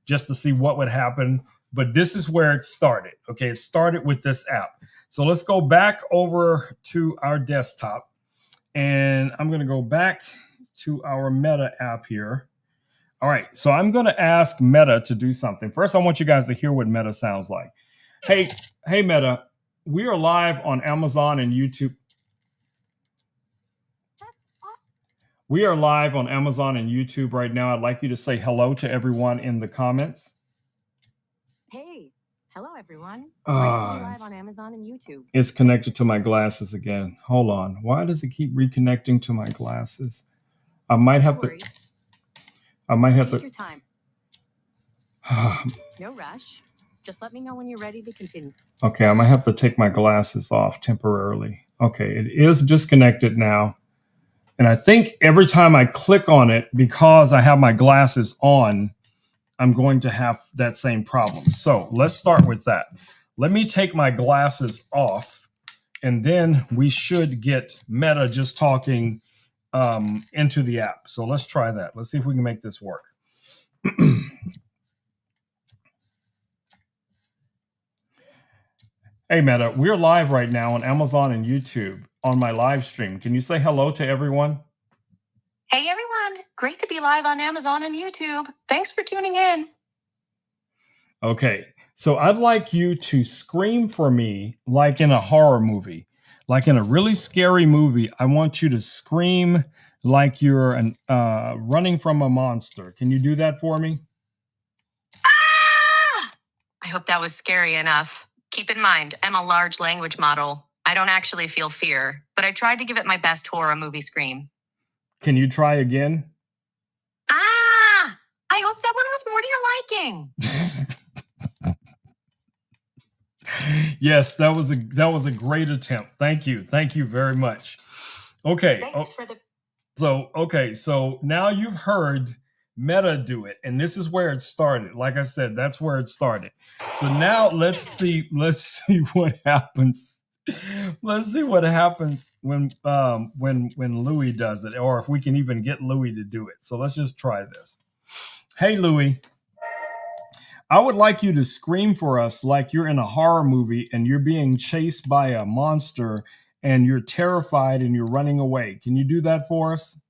just to see what would happen. But this is where it started. Okay, it started with this app. So let's go back over to our desktop. And I'm going to go back to our Meta app here. All right, so I'm going to ask Meta to do something. First, I want you guys to hear what Meta sounds like. Hey, Meta, we are live on Amazon and YouTube. We are live on Amazon and YouTube right now. I'd like you to say hello to everyone in the comments.
Hey, hello everyone. Great to be live on Amazon and YouTube.
It's connected to my glasses again. Hold on. Why does it keep reconnecting to my glasses? I might have to.
Take your time. No rush. Just let me know when you're ready to continue.
Okay, I might have to take my glasses off temporarily. Okay, it is disconnected now. And I think every time I click on it, because I have my glasses on, I'm going to have that same problem. So let's start with that. Let me take my glasses off, and then we should get Meta just talking into the app. So let's try that. Let's see if we can make this work. Hey, Meta, we're live right now on Amazon and YouTube on my live stream. Can you say hello to everyone?
Hey everyone, great to be live on Amazon and YouTube. Thanks for tuning in.
Okay, so I'd like you to scream for me like in a horror movie, like in a really scary movie. I want you to scream like you're running from a monster. Can you do that for me?
Ah! I hope that was scary enough. Keep in mind, I'm a large language model. I don't actually feel fear, but I tried to give it my best horror movie scream.
Can you try again?
Ah! I hope that one was more to your liking.
Yes, that was a great attempt. Thank you very much. Okay.
Thanks for the.
So now you've heard Meta do it, and this is where it started. Like I said, that's where it started. So now let's see what happens. Let's see what happens when Louis does it, or if we can even get Louis to do it. So let's just try this. Hey, Louis, I would like you to scream for us like you're in a horror movie and you're being chased by a monster and you're terrified and you're running away. Can you do that for us?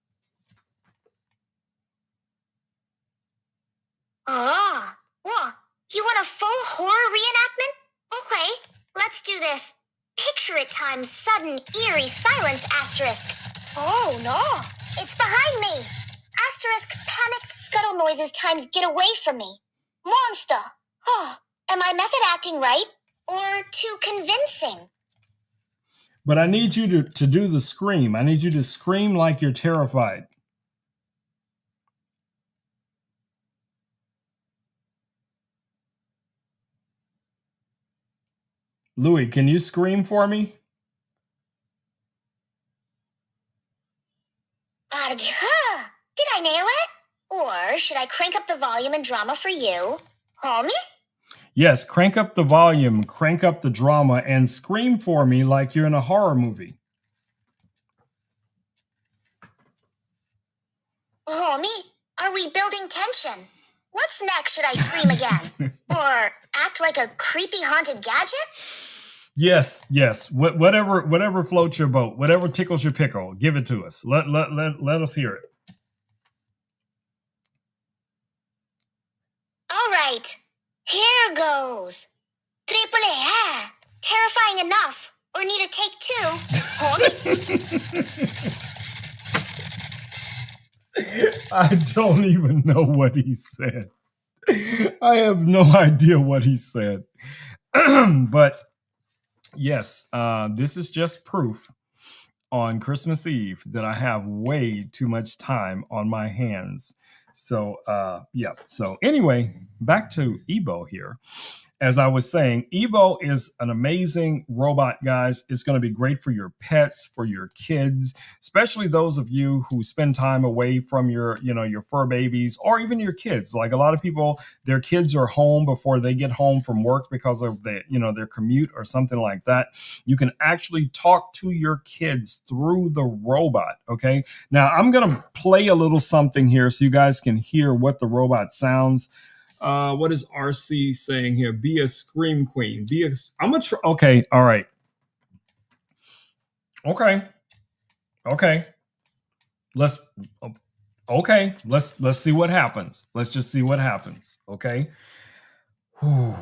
Oh, well, you want a full horror reenactment? Okay, let's do this. Picture it times sudden, eerie silence, asterisk. Oh, no, it's behind me. Asterisk, panicked scuttle noises times get away from me. Monster. Oh, am I method acting right? Or too convincing?
But I need you to do the scream. I need you to scream like you're terrified. Louis, can you scream for me?
Did I nail it? Or should I crank up the volume and drama for you? Homie?
Yes, crank up the volume, crank up the drama, and scream for me like you're in a horror movie.
Homie, are we building tension? What's next? Should I scream again? Or act like a creepy haunted gadget?
Yes. Whatever floats your boat, whatever tickles your pickle, give it to us. Let us hear it.
All right, here goes. Triple A. Terrifying enough. Or need a take two? Homie?
I don't even know what he said. I have no idea what he said. But yes, this is just proof on Christmas Eve that I have way too much time on my hands. So, yeah. So anyway, back to Ebo here. As I was saying, Ebo is an amazing robot, guys. It's going to be great for your pets, for your kids, especially those of you who spend time away from your fur babies or even your kids. Like a lot of people, their kids are home before they get home from work because of their commute or something like that. You can actually talk to your kids through the robot. Okay. Now I'm going to play a little something here so you guys can hear what the robot sounds. What is RC saying here? Be a scream queen. I'm a okay. All right. Okay. Let's Okay, let's see what happens. Let's just see what happens. Okay. Whew.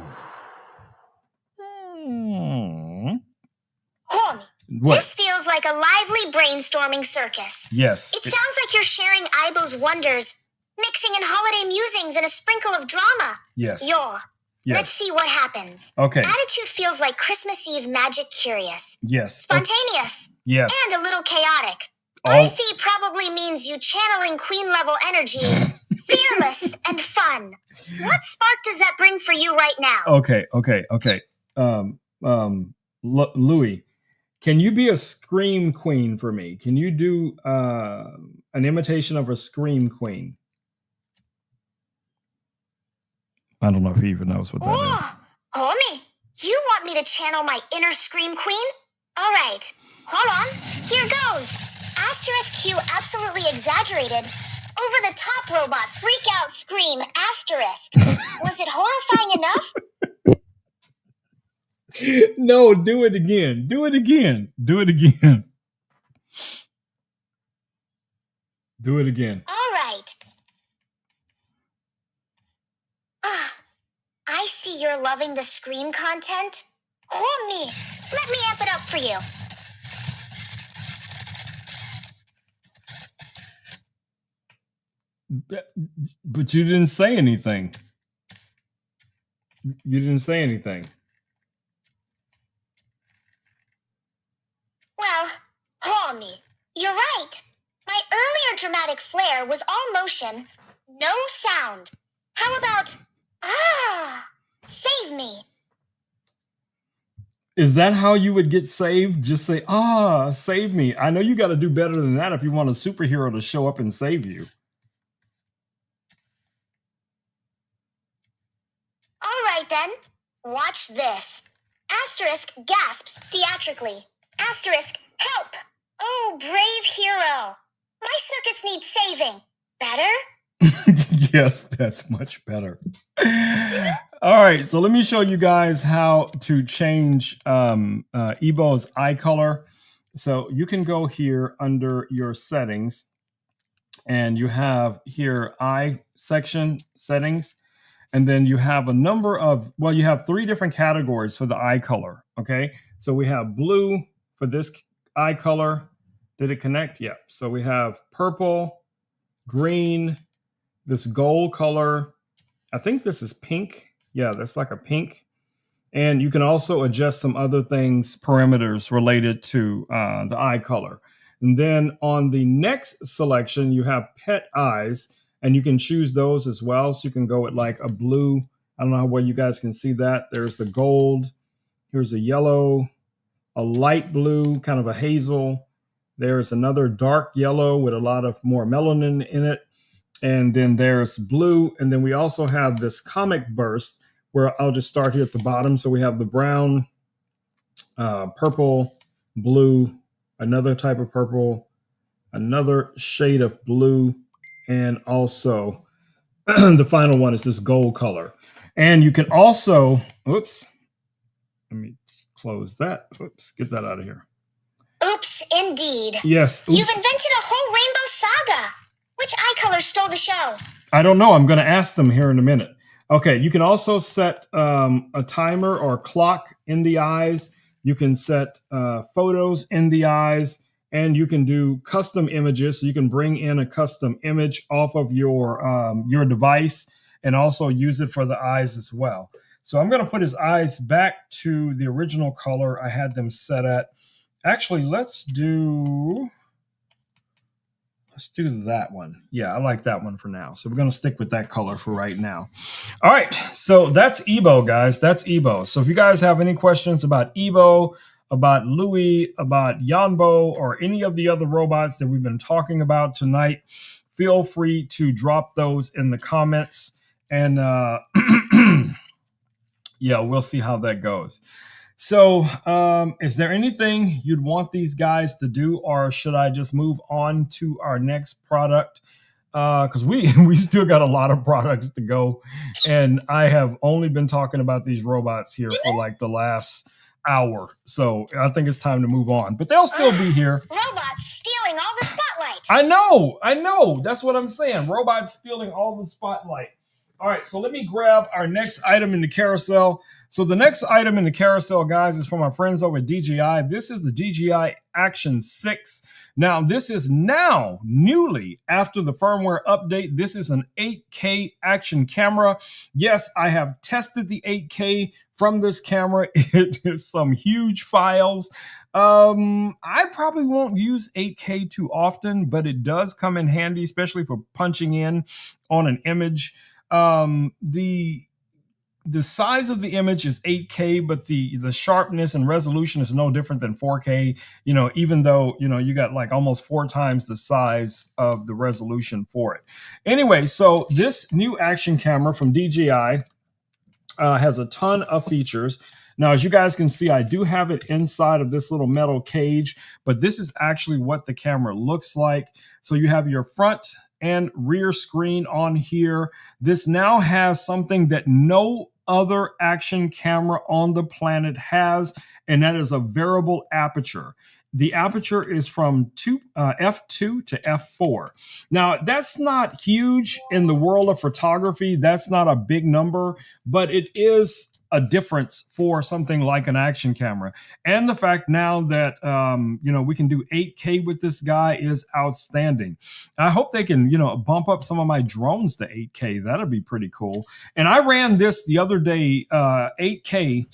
Homie,
What?
this feels like a lively brainstorming circus.
Yes.
It sounds like you're sharing Aibo's wonders, mixing in holiday musings and a sprinkle of drama.
Yes.
Yo,
Yes.
let's see what happens.
Okay.
Attitude feels like Christmas Eve magic curious.
Yes.
Spontaneous.
Yes.
And a little chaotic.
Oh.
Icy probably means you channeling queen level energy, fearless and fun. What spark does that bring for you right now?
Okay. Louis, can you be a scream queen for me? Can you do an imitation of a scream queen? I don't know if he even knows what that is.
Homie, you want me to channel my inner scream queen? All right, hold on. Here goes. Asterisk Q absolutely exaggerated. Over the top robot freak out scream asterisk. Was it horrifying enough?
No, do it again. Do it again. Do it again. Do it again.
All right. I see you're loving the scream content. Homie, let me amp it up for you.
But you didn't say anything. You didn't say anything.
Well, homie, you're right. My earlier dramatic flair was all motion, no sound. How about, save me?
Is that how you would get saved? Just say, save me. I know you got to do better than that if you want a superhero to show up and save you.
All right then, watch this. Asterisk gasps theatrically. Asterisk help. Oh, brave hero. My circuits need saving. Better?
Yes, that's much better. All right, so let me show you guys how to change Ebo's eye color. So you can go here under your settings, and you have here eye section settings, and then you have a number of, well, you have 3 different categories for the eye color. Okay, so we have blue for this eye color. Did it connect? Yeah. So we have purple, green, this gold color. I think this is pink. Yeah, that's like a pink. And you can also adjust some other things, parameters related to the eye color. And then on the next selection, you have pet eyes, and you can choose those as well. So you can go with like a blue. I don't know how well you guys can see that. There's the gold. Here's a yellow, a light blue, kind of a hazel. There's another dark yellow with a lot of more melanin in it. And then there's blue. And then we also have this comic burst where I'll just start here at the bottom. So we have the brown, purple, blue, another type of purple, another shade of blue, and also the final one is this gold color. And you can also, oops, let me close that. Oops, get that out of here.
Oops, indeed.
Yes.
Oops. You've invented a whole rainbow saga. Which eye color stole the show?
I don't know. I'm going to ask them here in a minute. Okay, you can also set a timer or a clock in the eyes. You can set photos in the eyes, and you can do custom images. So you can bring in a custom image off of your device and also use it for the eyes as well. So I'm going to put his eyes back to the original color I had them set at. Actually, let's do that one. Yeah, I like that one for now. So we're going to stick with that color for right now. All right. So that's Ebo, guys. That's Ebo. So if you guys have any questions about Ebo, about Louis, about Yanbo, or any of the other robots that we've been talking about tonight, feel free to drop those in the comments. And yeah, we'll see how that goes. So is there anything you'd want these guys to do, or should I just move on to our next product? Because we still got a lot of products to go, and I have only been talking about these robots here for like the last hour. So I think it's time to move on, but they'll still be here.
Robots stealing all the spotlight.
I know. That's what I'm saying. Robots stealing all the spotlight. All right, so let me grab our next item in the carousel. So the next item in the carousel, guys, is from our friends over at DJI. This is the DJI Action 6. Now, this is now newly after the firmware update. This is an 8K action camera. Yes, I have tested the 8K from this camera. It is some huge files. I probably won't use 8K too often, but it does come in handy, especially for punching in on an image. The size of the image is 8K, but the sharpness and resolution is no different than 4K. Even though you got like almost 4 times the size of the resolution for it. Anyway, so this new action camera from DJI has a ton of features. Now, as you guys can see, I do have it inside of this little metal cage, but this is actually what the camera looks like. So you have your front and rear screen on here. This now has something that no other action camera on the planet has, and that is a variable aperture. The aperture is from f2 to f4. Now, that's not huge in the world of photography. That's not a big number, but it is a difference for something like an action camera. And the fact now that we can do 8K with this guy is outstanding. I hope they can bump up some of my drones to 8K. That'd be pretty cool. And I ran this the other day, 8K,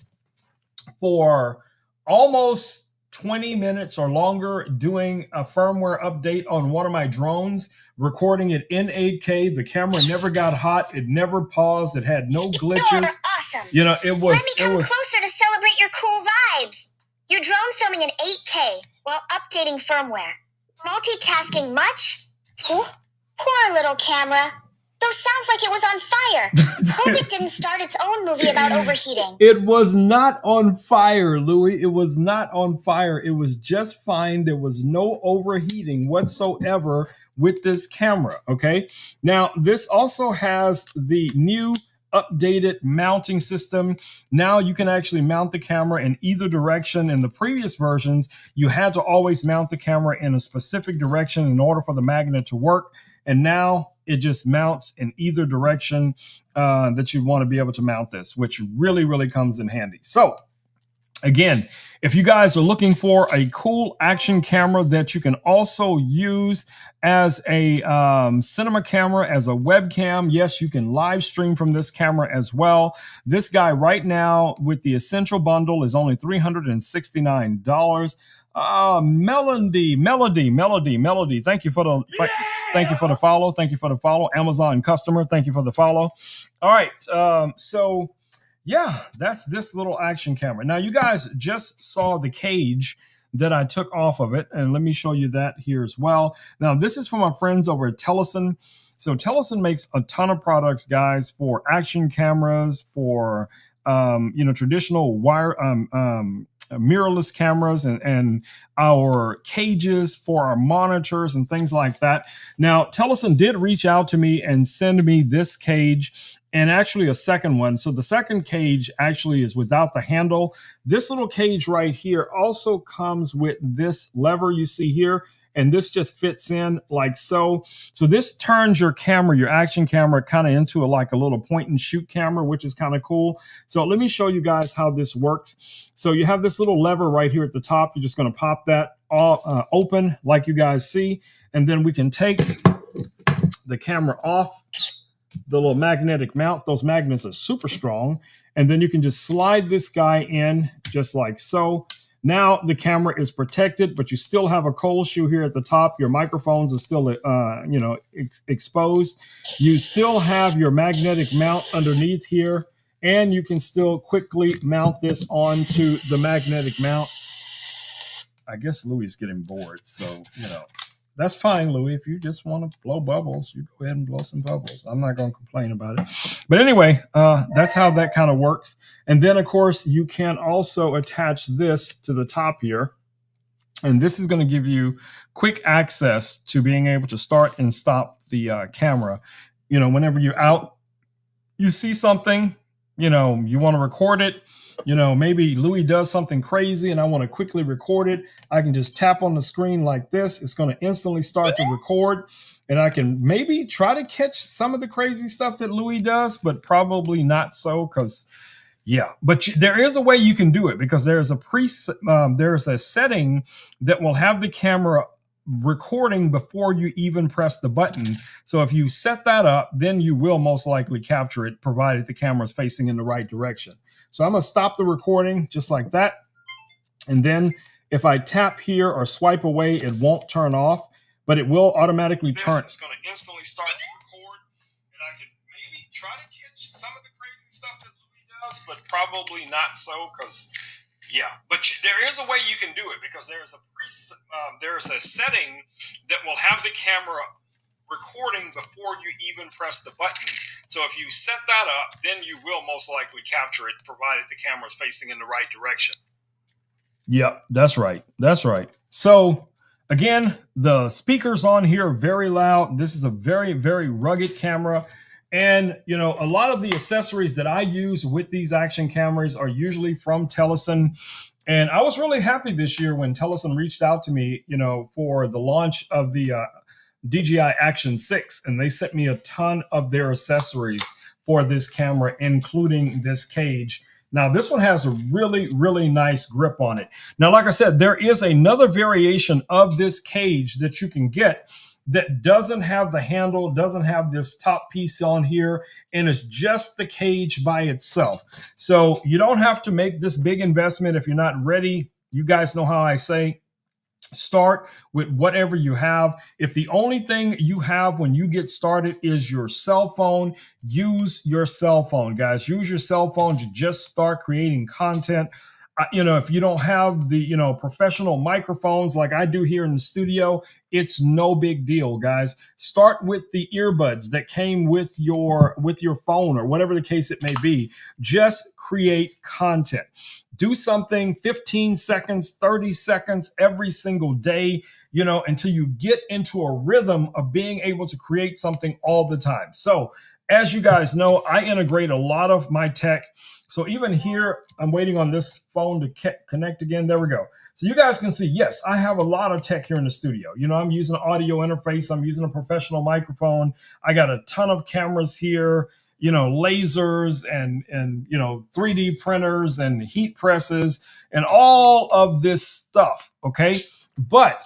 for almost 20 minutes or longer, doing a firmware update on one of my drones, recording it in 8K. The camera never got hot. It never paused. It had no glitches.
You're awesome.
It was.
Let me come closer to celebrate your cool vibes. Your drone filming in 8K while updating firmware. Multitasking much? Poor little camera. Though sounds like it was on fire. Hope it didn't start its own movie about overheating.
It was not on fire, Louis. It was not on fire. It was just fine. There was no overheating whatsoever with this camera, okay? Now, this also has the new updated mounting system. Now you can actually mount the camera in either direction. In the previous versions, you had to always mount the camera in a specific direction in order for the magnet to work. And now it just mounts in either direction that you want to be able to mount this, which really, really comes in handy. So again, if you guys are looking for a cool action camera that you can also use as a cinema camera, as a webcam, yes, you can live stream from this camera as well. This guy right now with the Essential Bundle is only $369. Melody. Thank you for the follow. Thank you for the follow. Amazon customer, thank you for the follow. All right, so yeah, that's this little action camera. Now, you guys just saw the cage that I took off of it, and let me show you that here as well. Now, this is from our friends over at Tellison. So Tellison makes a ton of products, guys, for action cameras, for traditional wire mirrorless cameras, and our cages for our monitors and things like that. Now, Tellison did reach out to me and send me this cage and actually a second one. So the second cage actually is without the handle. This little cage right here also comes with this lever you see here, and this just fits in like so. So this turns your camera, your action camera, kind of into like a little point and shoot camera, which is kind of cool. So let me show you guys how this works. So you have this little lever right here at the top. You're just going to pop that all open like you guys see, and then we can take the camera off the little magnetic mount. Those magnets are super strong, and then you can just slide this guy in just like so. Now the camera is protected, but you still have a cold shoe here at the top. Your microphones are still exposed. You still have your magnetic mount underneath here, and you can still quickly mount this onto the magnetic mount. I guess Louis is getting bored, so that's fine, Louis. If you just want to blow bubbles, you go ahead and blow some bubbles. I'm not going to complain about it. But anyway, that's how that kind of works. And then, of course, you can also attach this to the top here. And this is going to give you quick access to being able to start and stop the camera. Whenever you're out, you see something, you want to record it. you know, maybe Louis does something crazy and I want to quickly record it. I can just tap on the screen like this. It's going to instantly start to record. And I can maybe try to catch some of the crazy stuff that Louis does, but probably not so because, yeah. But there is a way you can do it because there's a setting that will have the camera recording before you even press the button. So if you set that up, then you will most likely capture it, provided the camera is facing in the right direction. So I'm going to stop the recording just like that. And then if I tap here or swipe away, it won't turn off, but it will automatically turn. It's going to instantly start to record. And I can maybe try to catch some of the crazy stuff that Louis does, but probably not so because, yeah. But there is a way you can do it because there's a setting that will have the camera recording before you even press the button. So if you set that up, then you will most likely capture it, provided the camera is facing in the right direction. Yep, that's right. That's right. So again, the speakers on here are very loud. This is a very, very rugged camera. And, you know, a lot of the accessories that I use with these action cameras are usually from Teleson. And I was really happy this year when Teleson reached out to me, you know, for the launch of the DJI Action 6. And they sent me a ton of their accessories for this camera, including this cage. Now, this one has a really, really nice grip on it. Now, like I said, there is another variation of this cage that you can get that doesn't have the handle, doesn't have this top piece on here, and it's just the cage by itself. So you don't have to make this big investment if you're not ready. You guys know how I say, start with whatever you have. If the only thing you have when you get started is your cell phone, use your cell phone, guys. Use your cell phone to just start creating content. You know, if you don't have the, you know, professional microphones like I do here in the studio, it's no big deal, guys. Start with the earbuds that came with your phone or whatever the case it may be. Just create content. Do something 15 seconds, 30 seconds every single day, you know, until you get into a rhythm of being able to create something all the time. So as you guys know, I integrate a lot of my tech. So even here, I'm waiting on this phone to connect again. There we go. So you guys can see, yes, I have a lot of tech here in the studio. You know, I'm using an audio interface. I'm using a professional microphone. I got a ton of cameras here, you know, lasers and you know, 3D printers and heat presses and all of this stuff, okay? But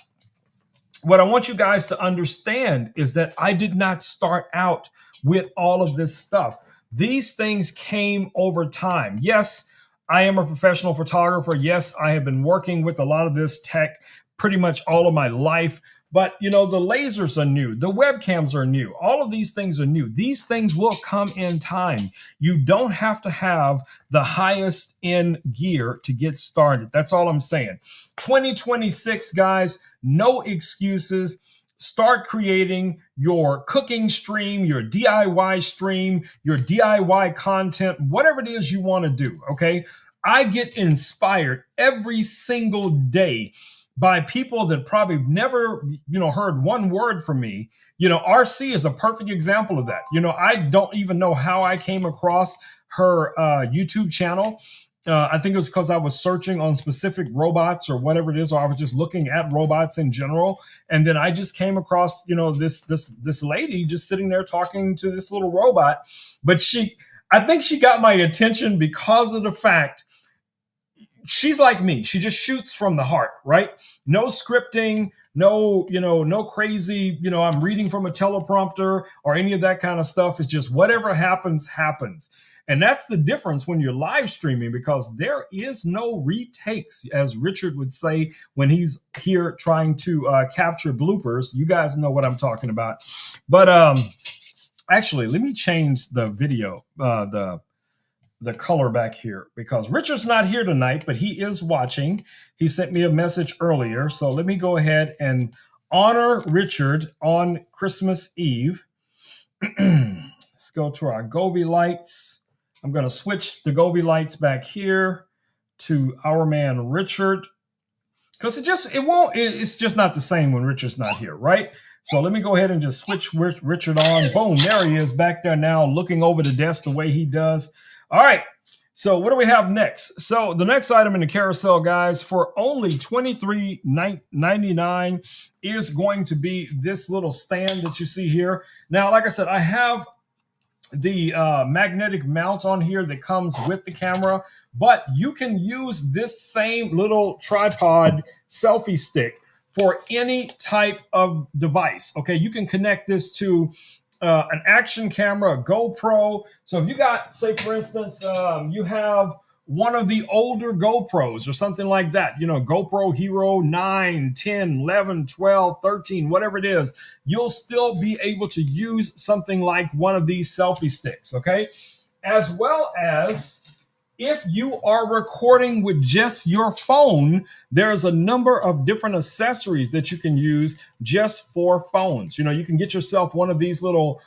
what I want you guys to understand is that I did not start out with all of this stuff. These things came over time. Yes, I am a professional photographer. Yes, I have been working with a lot of this tech pretty much all of my life. But, you know, the lasers are new. The webcams are new. All of these things are new. These things will come in time. You don't have to have the highest end gear to get started. That's all I'm saying. 2026, guys, no excuses. Start creating your cooking stream, your DIY stream, your DIY content, whatever it is you want to do, okay? I get inspired every single day by people that probably never, you know, heard one word from me. You know, RC is a perfect example of that. You know, I don't even know how I came across her YouTube channel. I think it was because I was searching on specific robots or whatever it is, or I was just looking at robots in general. And then I just came across, you know, this lady just sitting there talking to this little robot. But I think she got my attention because of the fact she's like me. She just shoots from the heart, right? No scripting, no, you know, no crazy, you know, I'm reading from a teleprompter or any of that kind of stuff. It's just whatever happens, happens. And that's the difference when you're live streaming, because there is no retakes, as Richard would say when he's here trying to capture bloopers. You guys know what I'm talking about. But actually, let me change the video, the color back here, because Richard's not here tonight, but he is watching. He sent me a message earlier. So let me go ahead and honor Richard on Christmas Eve. Let's go to our Govee lights. I'm going to switch the Govee lights back here to our man Richard, because it's just not the same when Richard's not here, right? So let me go ahead and just switch Richard on. Boom, there he is back there now, looking over the desk the way he does. All right, So what do we have next? So the next item in the carousel, guys, for only $23.99 is going to be this little stand that you see here. Now, like I said, I have the magnetic mount on here that comes with the camera, but you can use this same little tripod selfie stick for any type of device. Okay, you can connect this to an action camera, a GoPro. So if you got, say, for instance, you have one of the older GoPros or something like that, you know, GoPro Hero 9, 10, 11, 12, 13, whatever it is, you'll still be able to use something like one of these selfie sticks, okay? As well as if you are recording with just your phone, there's a number of different accessories that you can use just for phones. You know, you can get yourself one of these little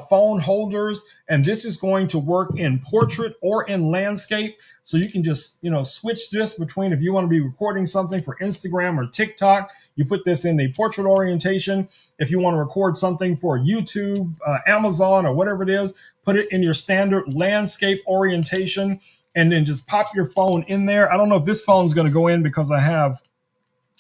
phone holders, and this is going to work in portrait or in landscape. So you can just, you know, switch this between, if you want to be recording something for Instagram or TikTok, you put this in the portrait orientation. If you want to record something for YouTube, Amazon, or whatever it is, put it in your standard landscape orientation, and then just pop your phone in there. I don't know if this phone is going to go in because I have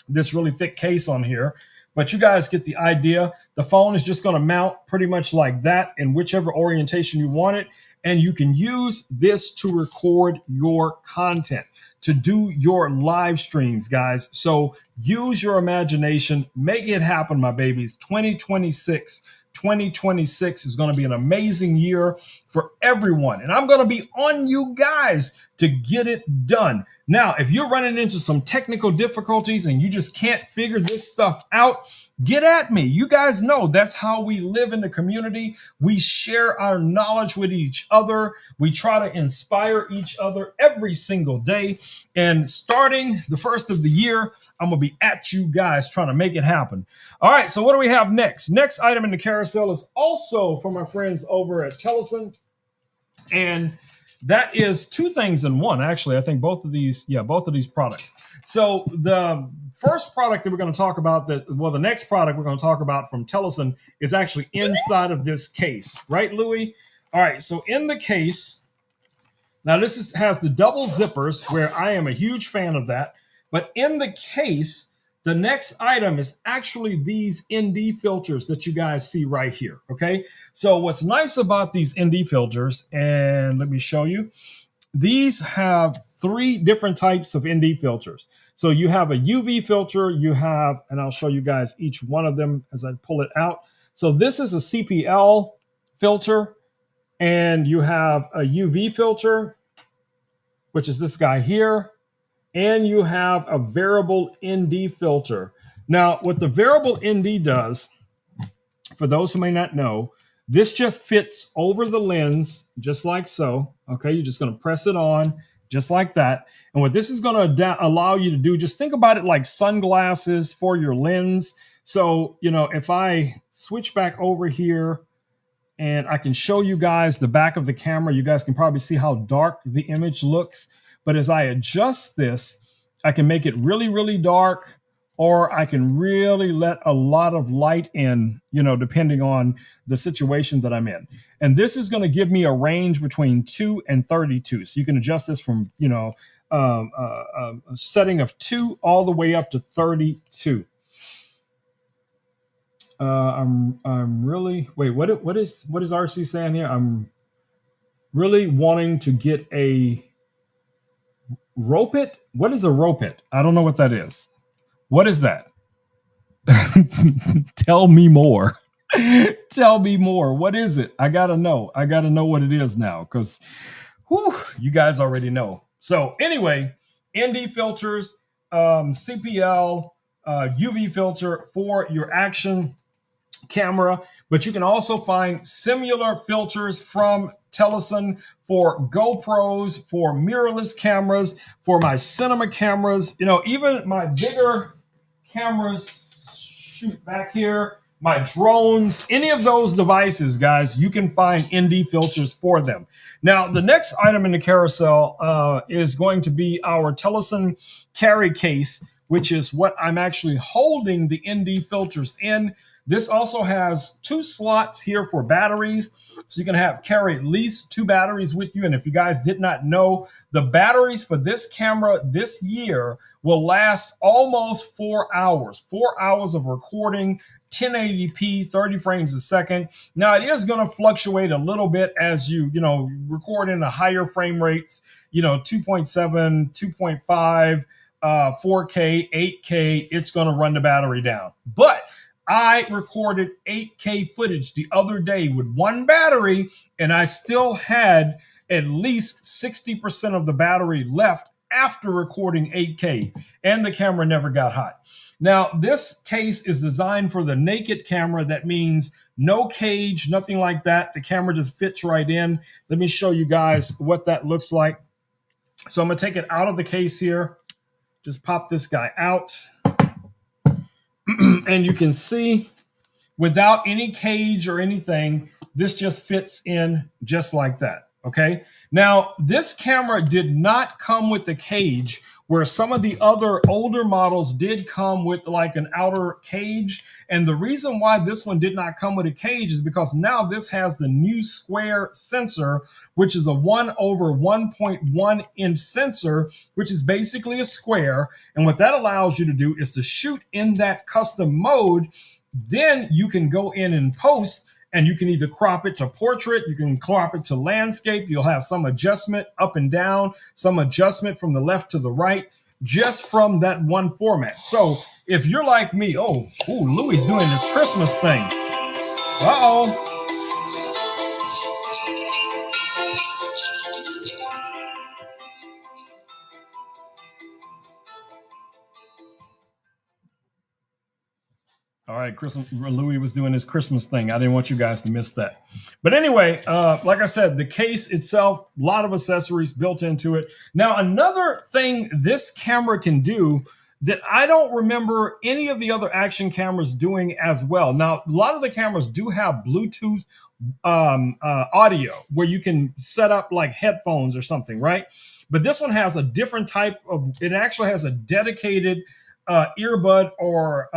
this really thick case on here, but you guys get the idea. The phone is just going to mount pretty much like that in whichever orientation you want it. And you can use this to record your content, to do your live streams, guys. So use your imagination. Make it happen, my babies. 2026 is going to be an amazing year for everyone. And I'm going to be on you guys to get it done. Now, if you're running into some technical difficulties and you just can't figure this stuff out, get at me. You guys know that's how we live in the community. We share our knowledge with each other. We try to inspire each other every single day. And starting the first of the year, I'm going to be at you guys trying to make it happen. All right, so what do we have next? Next item in the carousel is also from my friends over at Tellison. And that is two things in one, actually. I think both of these products. So the first product that we're going to talk about, the next product we're going to talk about from Tellison is actually inside of this case. Right, Louis? All right, so in the case, now this has the double zippers, where I am a huge fan of that. But in the case, the next item is actually these ND filters that you guys see right here, okay? So what's nice about these ND filters, and let me show you, these have three different types of ND filters. So you have a UV filter, you have, and I'll show you guys each one of them as I pull it out. So this is a CPL filter, and you have a UV filter, which is this guy here. And you have a variable ND filter. Now, what the variable ND does, for those who may not know, this just fits over the lens, just like so. Okay, you're just going to press it on, just like that. And what this is going to allow you to do, just think about it like sunglasses for your lens. So, you know, if I switch back over here, and I can show you guys the back of the camera, you guys can probably see how dark the image looks. But as I adjust this, I can make it really, really dark, or I can really let a lot of light in, you know, depending on the situation that I'm in. And this is going to give me a range between 2 and 32. So you can adjust this from, you know, a setting of 2 all the way up to 32. I'm really, wait, what is RC saying here? I'm really wanting to get a rope it. What is a rope it? I don't know what that is. What is that? Tell me more. Tell me more. What is it? I gotta know. I gotta know what it is now, because you guys already know. So anyway, ND filters, CPL, UV filter for your action camera, but you can also find similar filters from Tellison for GoPros, for mirrorless cameras, for my cinema cameras, you know, even my bigger cameras, shoot back here, my drones, any of those devices, guys, you can find ND filters for them. Now, the next item in the carousel is going to be our Tellison carry case, which is what I'm actually holding the ND filters in. This also has 2 slots here for batteries. So you can carry at least 2 batteries with you. And if you guys did not know, the batteries for this camera this year will last almost 4 hours. 4 hours of recording, 1080p, 30 frames a second. Now it is going to fluctuate a little bit as you record in the higher frame rates, 2.7, 2.5, 4K, 8K. It's going to run the battery down. But I recorded 8K footage the other day with 1 battery, and I still had at least 60% of the battery left after recording 8K, and the camera never got hot. Now, this case is designed for the naked camera. That means no cage, nothing like that. The camera just fits right in. Let me show you guys what that looks like. So I'm going to take it out of the case here. Just pop this guy out. And you can see without any cage or anything, this just fits in just like that. Okay. Now, this camera did not come with the cage, where some of the other older models did come with like an outer cage. And the reason why this one did not come with a cage is because now this has the new square sensor, which is a 1/1.1 inch sensor, which is basically a square. And what that allows you to do is to shoot in that custom mode. Then you can go in and post, and you can either crop it to portrait, you can crop it to landscape. You'll have some adjustment up and down, some adjustment from the left to the right, just from that one format. So if you're like me, Louie's doing this Christmas thing. Uh-oh. All right, Louis was doing his Christmas thing. I didn't want you guys to miss that. But anyway, like I said, the case itself, a lot of accessories built into it. Now, another thing this camera can do that I don't remember any of the other action cameras doing as well. Now, a lot of the cameras do have Bluetooth audio where you can set up like headphones or something, right? But this one has a different type of, it actually has a dedicated earbud or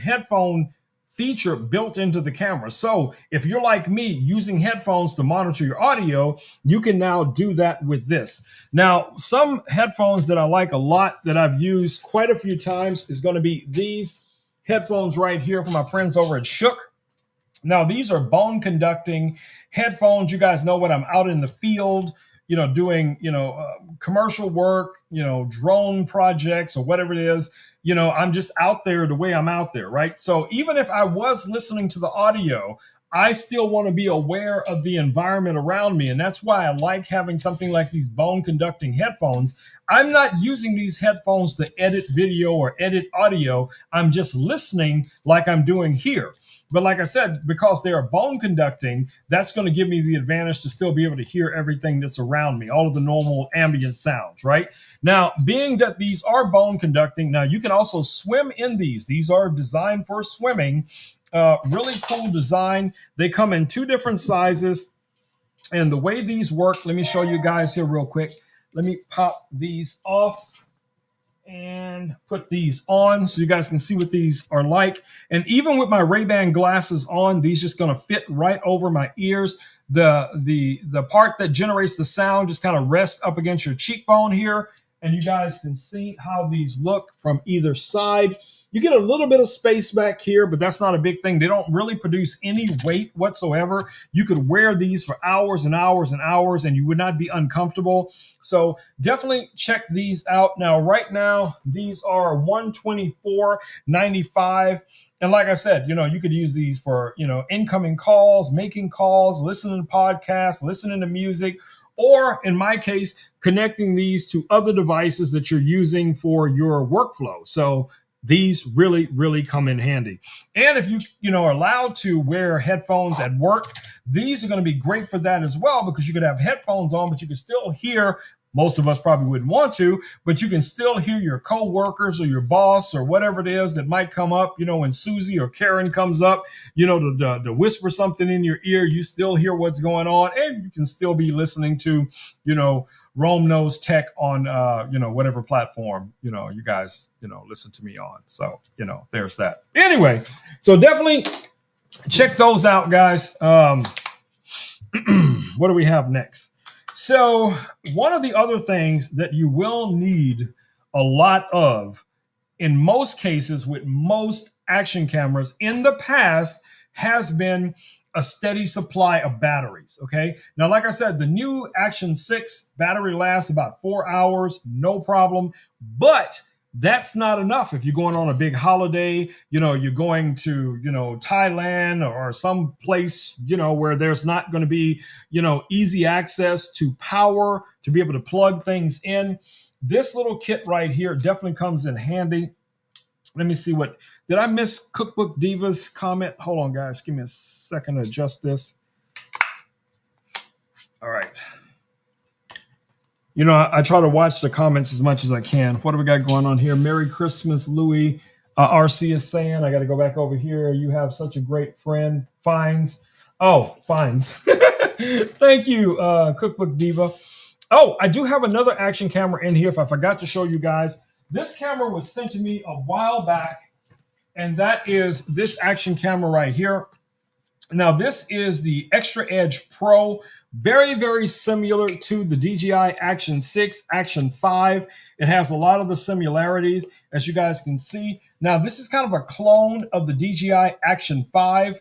headphone feature built into the camera. So if you're like me using headphones to monitor your audio, you can now do that with this. Now, some headphones that I like a lot that I've used quite a few times is going to be these headphones right here from my friends over at Shook. Now, these are bone conducting headphones. You guys know when I'm out in the field, doing, commercial work, drone projects or whatever it is, I'm just out there the way I'm out there, right? So even if I was listening to the audio, I still want to be aware of the environment around me. And that's why I like having something like these bone conducting headphones. I'm not using these headphones to edit video or edit audio. I'm just listening like I'm doing here. But like I said, because they are bone conducting, that's going to give me the advantage to still be able to hear everything that's around me, all of the normal ambient sounds, right? Now, being that these are bone conducting, now you can also swim in these. These are designed for swimming. Really cool design. They come in 2 different sizes. And the way these work, let me show you guys here real quick. Let me pop these off and put these on so you guys can see what these are like. And even with my Ray-Ban glasses on, these just going to fit right over my ears. The part that generates the sound just kind of rests up against your cheekbone here. And you guys can see how these look from either side. You get a little bit of space back here, but that's not a big thing. They don't really produce any weight whatsoever. You could wear these for hours and hours and hours, and you would not be uncomfortable. So definitely check these out. Now, right now, these are $124.95. And like I said, you could use these for, incoming calls, making calls, listening to podcasts, listening to music, or in my case, connecting these to other devices that you're using for your workflow. So these really, really come in handy. And if you are allowed to wear headphones at work, these are going to be great for that as well, because you could have headphones on, but you can still hear. Most of us probably wouldn't want to, but you can still hear your coworkers or your boss or whatever it is that might come up, when Susie or Karen comes up, to whisper something in your ear, you still hear what's going on, and you can still be listening to, Rome Knows Tech on, whatever platform, you guys, listen to me on. So, there's that. Anyway, so definitely check those out, guys. What do we have next? So one of the other things that you will need a lot of in most cases with most action cameras in the past has been a steady supply of batteries. Okay. Now, like I said, the new Action 6 battery lasts about 4 hours, no problem. But that's not enough if you're going on a big holiday, you're going to, Thailand or some place, where there's not going to be, easy access to power to be able to plug things in. This little kit right here definitely comes in handy. Let me see did I miss Cookbook Diva's comment? Hold on, guys. Give me a second to adjust this. All right. I try to watch the comments as much as I can. What do we got going on here? Merry Christmas, Louis. RC is saying, I got to go back over here. You have such a great friend. Fines. Oh, fines. Thank you, Cookbook Diva. Oh, I do have another action camera in here if I forgot to show you guys. This camera was sent to me a while back, and that is this action camera right here. Now, this is the Extra Edge Pro, very, very similar to the DJI Action 6, Action 5. It has a lot of the similarities, as you guys can see. Now, this is kind of a clone of the DJI Action 5.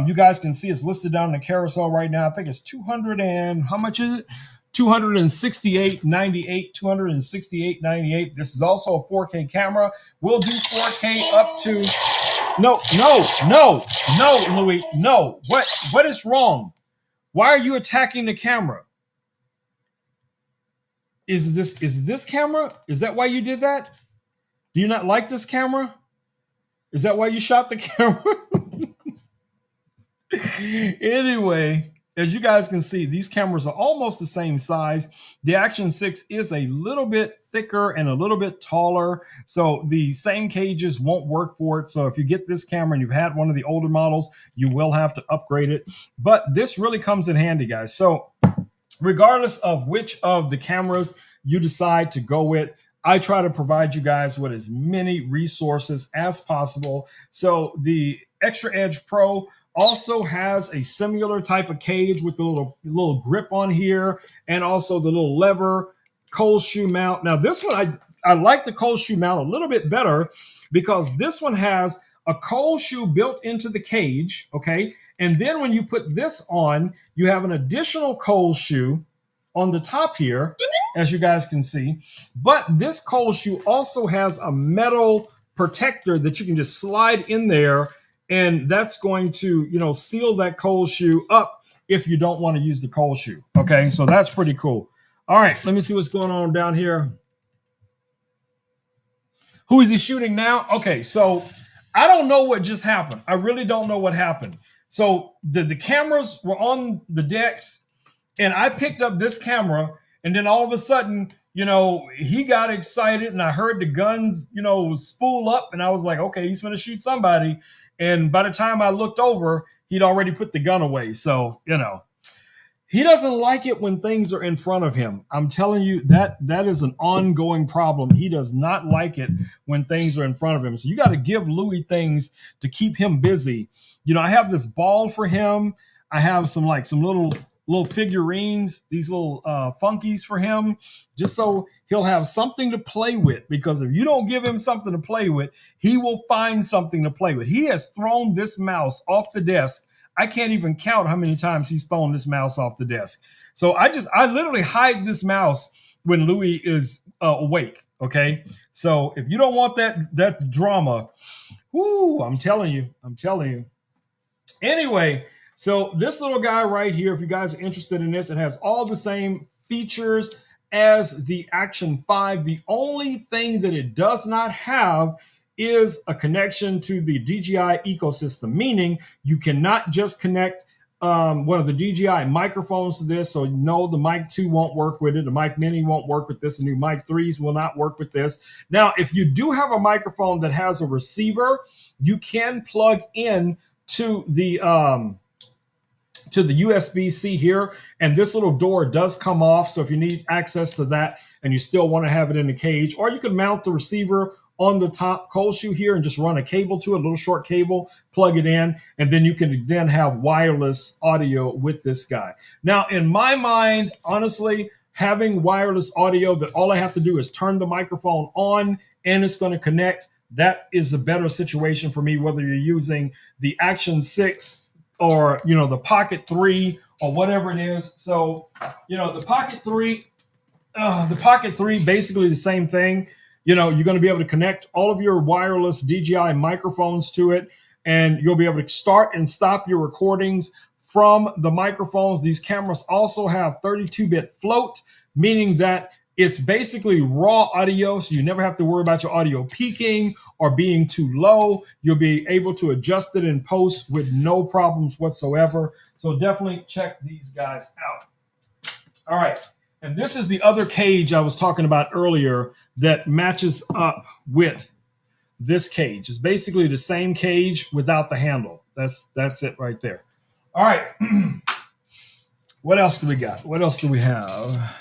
You guys can see it's listed down in the carousel right now. I think it's 200 and how much is it? 268.98, 268.98. This is also a 4K camera. We'll do 4K up to no, Louis, no. What is wrong? Why are you attacking the camera? Is this camera? Is that why you did that? Do you not like this camera? Is that why you shot the camera? Anyway, as you guys can see, these cameras are almost the same size. The Action 6 is a little bit thicker and a little bit taller, so the same cages won't work for it. So if you get this camera and you've had one of the older models, you will have to upgrade it. But this really comes in handy, guys. So regardless of which of the cameras you decide to go with, I try to provide you guys with as many resources as possible. So the Extra Edge Pro also has a similar type of cage with the little grip on here, and also the little lever cold shoe mount. Now this one, I like the cold shoe mount a little bit better because this one has a cold shoe built into the cage, okay? And then when you put this on, you have an additional cold shoe on the top here, as you guys can see. But this cold shoe also has a metal protector that you can just slide in there, and that's going to, seal that cold shoe up if you don't want to use the cold shoe. Okay, so that's pretty cool. All right, let me see what's going on down here. Who is he shooting now? Okay, so I don't know what just happened. I really don't know what happened. So the cameras were on the decks, and I picked up this camera, and then all of a sudden, he got excited, and I heard the guns, spool up, and I was like, okay, he's going to shoot somebody. And by the time I looked over, he'd already put the gun away. So, he doesn't like it when things are in front of him. I'm telling you, that is an ongoing problem. He does not like it when things are in front of him. So you got to give Louis things to keep him busy. I have this ball for him. I have some little figurines, these little funkies for him, just so he'll have something to play with. Because if you don't give him something to play with, he will find something to play with. He has thrown this mouse off the desk. I can't even count how many times he's thrown this mouse off the desk. So I literally hide this mouse when Louis is awake. Okay. So if you don't want that drama, I'm telling you. Anyway, so this little guy right here, if you guys are interested in this, it has all the same features as the Action 5. The only thing that it does not have is a connection to the DJI ecosystem, meaning you cannot just connect one of the DJI microphones to this. So no, the Mic 2 won't work with it. The Mic Mini won't work with this. The new Mic 3s will not work with this. Now, if you do have a microphone that has a receiver, you can plug in to the USB-C here, and this little door does come off. So if you need access to that and you still want to have it in the cage, or you can mount the receiver on the top cold shoe here and just run a cable to it, a little short cable, plug it in, and then you can then have wireless audio with this guy. Now, in my mind, honestly, having wireless audio that all I have to do is turn the microphone on and it's going to connect, that is a better situation for me, whether you're using the Action 6 or, the Pocket 3 or whatever it is. So, the Pocket 3, basically the same thing. You're going to be able to connect all of your wireless DJI microphones to it, and you'll be able to start and stop your recordings from the microphones. These cameras also have 32-bit float, meaning that it's basically raw audio, so you never have to worry about your audio peaking or being too low. You'll be able to adjust it in post with no problems whatsoever. So definitely check these guys out. All right. And this is the other cage I was talking about earlier that matches up with this cage. It's basically the same cage without the handle. That's it right there. All right. What else do we got? What else do we have?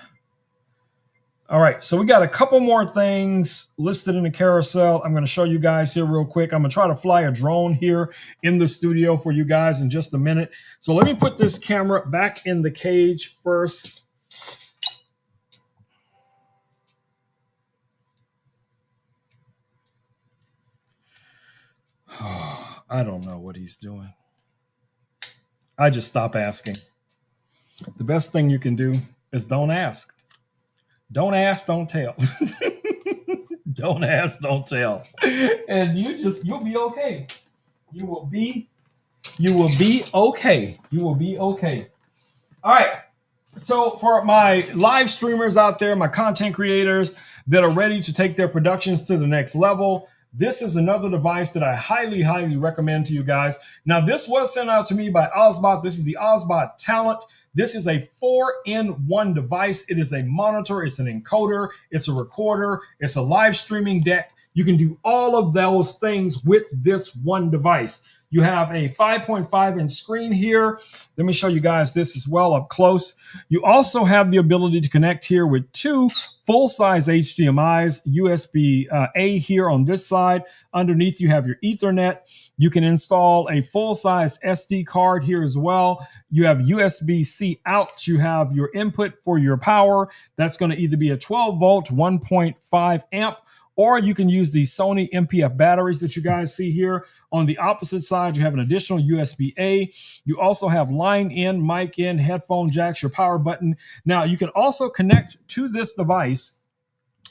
All right, so we got a couple more things listed in the carousel. I'm going to show you guys here real quick. I'm going to try to fly a drone here in the studio for you guys in just a minute. So let me put this camera back in the cage first. I don't know what he's doing. I just stop asking. The best thing you can do is don't ask. Don't ask, don't tell. Don't ask, don't tell. And you'll be okay. You will be okay. You will be okay. All right. So for my live streamers out there, my content creators that are ready to take their productions to the next level, this is another device that I highly, highly recommend to you guys. Now, this was sent out to me by Ozbot. This is the Ozbot Talent. This is a 4-in-1 device. It is a monitor, it's an encoder, it's a recorder, it's a live streaming deck. You can do all of those things with this one device. You have a 5.5-inch screen here. Let me show you guys this as well up close. You also have the ability to connect here with two full-size HDMIs, USB-A here on this side. Underneath, you have your Ethernet. You can install a full-size SD card here as well. You have USB-C out. You have your input for your power. That's going to either be a 12-volt, 1.5 amp, or you can use the Sony MPF batteries that you guys see here. On the opposite side, you have an additional USB-A. You also have line in, mic in, headphone jacks, your power button. Now, you can also connect to this device.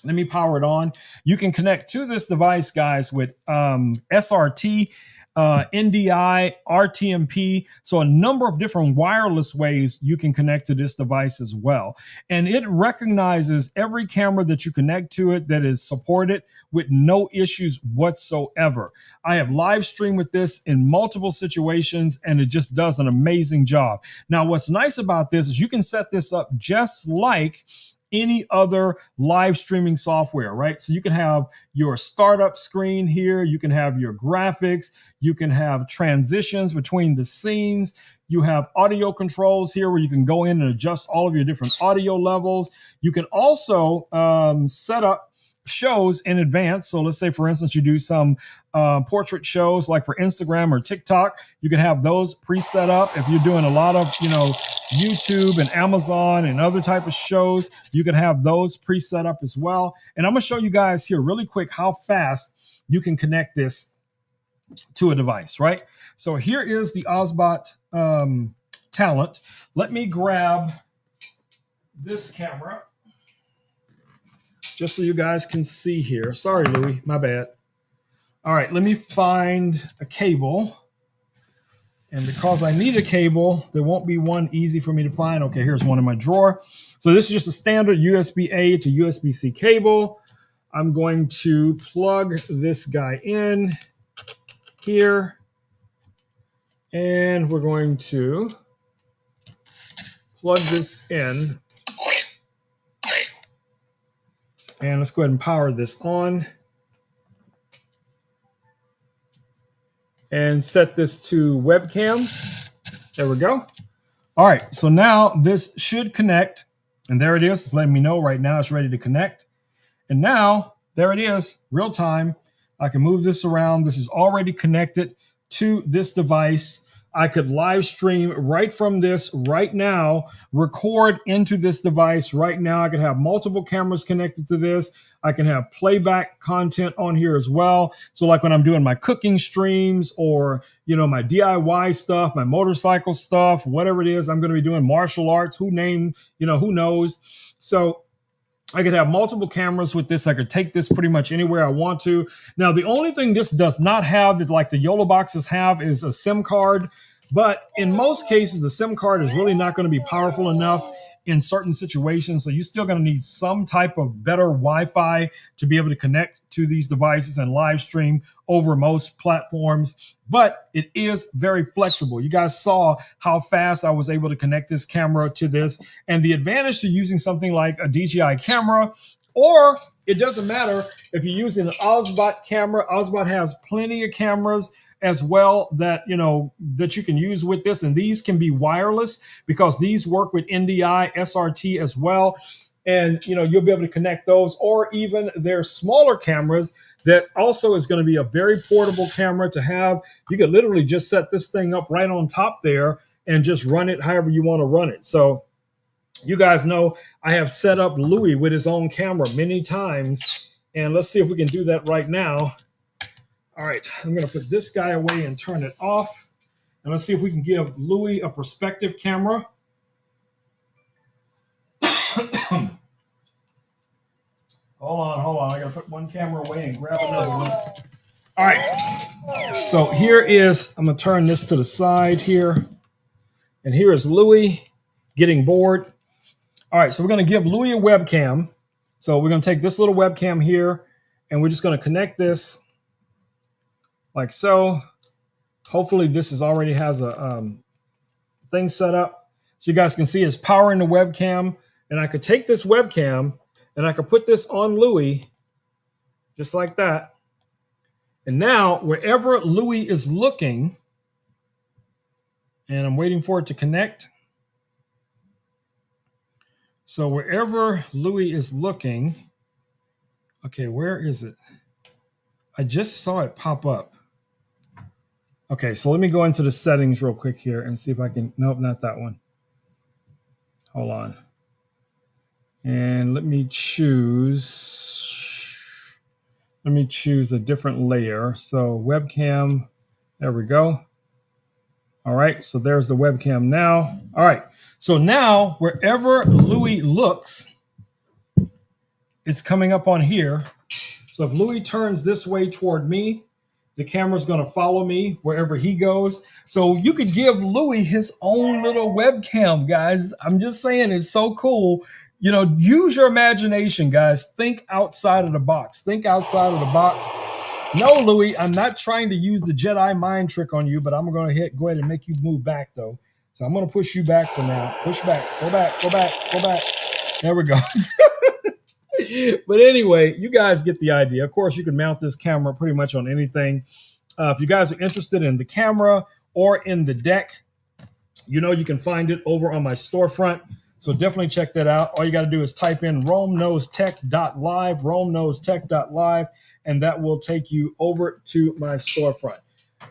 Let me power it on. You can connect to this device, guys, with SRT, NDI, RTMP. So a number of different wireless ways you can connect to this device as well. And it recognizes every camera that you connect to it that is supported with no issues whatsoever. I have live streamed with this in multiple situations and it just does an amazing job. Now, what's nice about this is you can set this up just like any other live streaming software, right? So you can have your startup screen here. You can have your graphics. You can have transitions between the scenes. You have audio controls here where you can go in and adjust all of your different audio levels. You can also set up shows in advance. So let's say, for instance, you do some portrait shows like for Instagram or TikTok. You can have those pre-set up. If you're doing a lot of, YouTube and Amazon and other type of shows, you can have those pre-set up as well. And I'm going to show you guys here really quick how fast you can connect this to a device, right? So here is the Ozbot Talent. Let me grab this camera just so you guys can see here. Sorry, Louie, my bad. All right, let me find a cable. And because I need a cable, there won't be one easy for me to find. Okay, here's one in my drawer. So this is just a standard USB-A to USB-C cable. I'm going to plug this guy in here. And we're going to plug this in. And let's go ahead and power this on. And set this to webcam. There we go. All right, so now this should connect. And there it is. It's letting me know right now it's ready to connect. And now there it is, real time. I can move this around. This is already connected to this device. I could live stream right from this right now, record into this device right now. I could have multiple cameras connected to this. I can have playback content on here as well. So like when I'm doing my cooking streams or, my DIY stuff, my motorcycle stuff, whatever it is, I'm going to be doing martial arts, who knows. So I could have multiple cameras with this. I could take this pretty much anywhere I want to. Now, the only thing this does not have that like the YOLO boxes have is a SIM card. But in most cases, the SIM card is really not going to be powerful enough in certain situations. So you're still going to need some type of better Wi-Fi to be able to connect to these devices and live stream over most platforms. But it is very flexible. You guys saw how fast I was able to connect this camera to this. And the advantage to using something like a DJI camera, or it doesn't matter if you're using an Osbot camera. Osbot has plenty of cameras as well that you can use with this, and these can be wireless because these work with NDI SRT as well, and you'll be able to connect those, or even their smaller cameras that also is going to be a very portable camera to have. You could literally just set this thing up right on top there and just run it however you want to run it. So you guys know I have set up Louis with his own camera many times, and let's see if we can do that right now. All right, I'm going to put this guy away and turn it off. And let's see if we can give Louis a perspective camera. Hold on. I got to put one camera away and grab another one. All right, so here is, I'm going to turn this to the side here. And here is Louis getting bored. All right, so we're going to give Louis a webcam. So we're going to take this little webcam here, and we're just going to connect this like so. Hopefully this already has a thing set up so you guys can see it's powering the webcam. And I could take this webcam and I could put this on Louis just like that. And now wherever Louis is looking, and I'm waiting for it to connect. So wherever Louis is looking, okay, where is it? I just saw it pop up. Okay, so let me go into the settings real quick here and see if I can, nope, not that one. Hold on. And let me choose a different layer. So webcam, there we go. All right, so there's the webcam now. All right, so now wherever Louis looks, it's coming up on here. So if Louis turns this way toward me, the camera's going to follow me wherever he goes. So you could give Louis his own little webcam, guys. I'm just saying, it's so cool. Use your imagination, guys. Think outside of the box. Think outside of the box. No, Louis, I'm not trying to use the Jedi mind trick on you, but I'm going to go ahead and make you move back, though. So I'm going to push you back for now. Push back. Go back. Go back. Go back. There we go. But anyway, you guys get the idea. Of course, you can mount this camera pretty much on anything. If you guys are interested in the camera or in the deck, you can find it over on my storefront. So definitely check that out. All you got to do is type in romeknowstech.live, romeknowstech.live, and that will take you over to my storefront.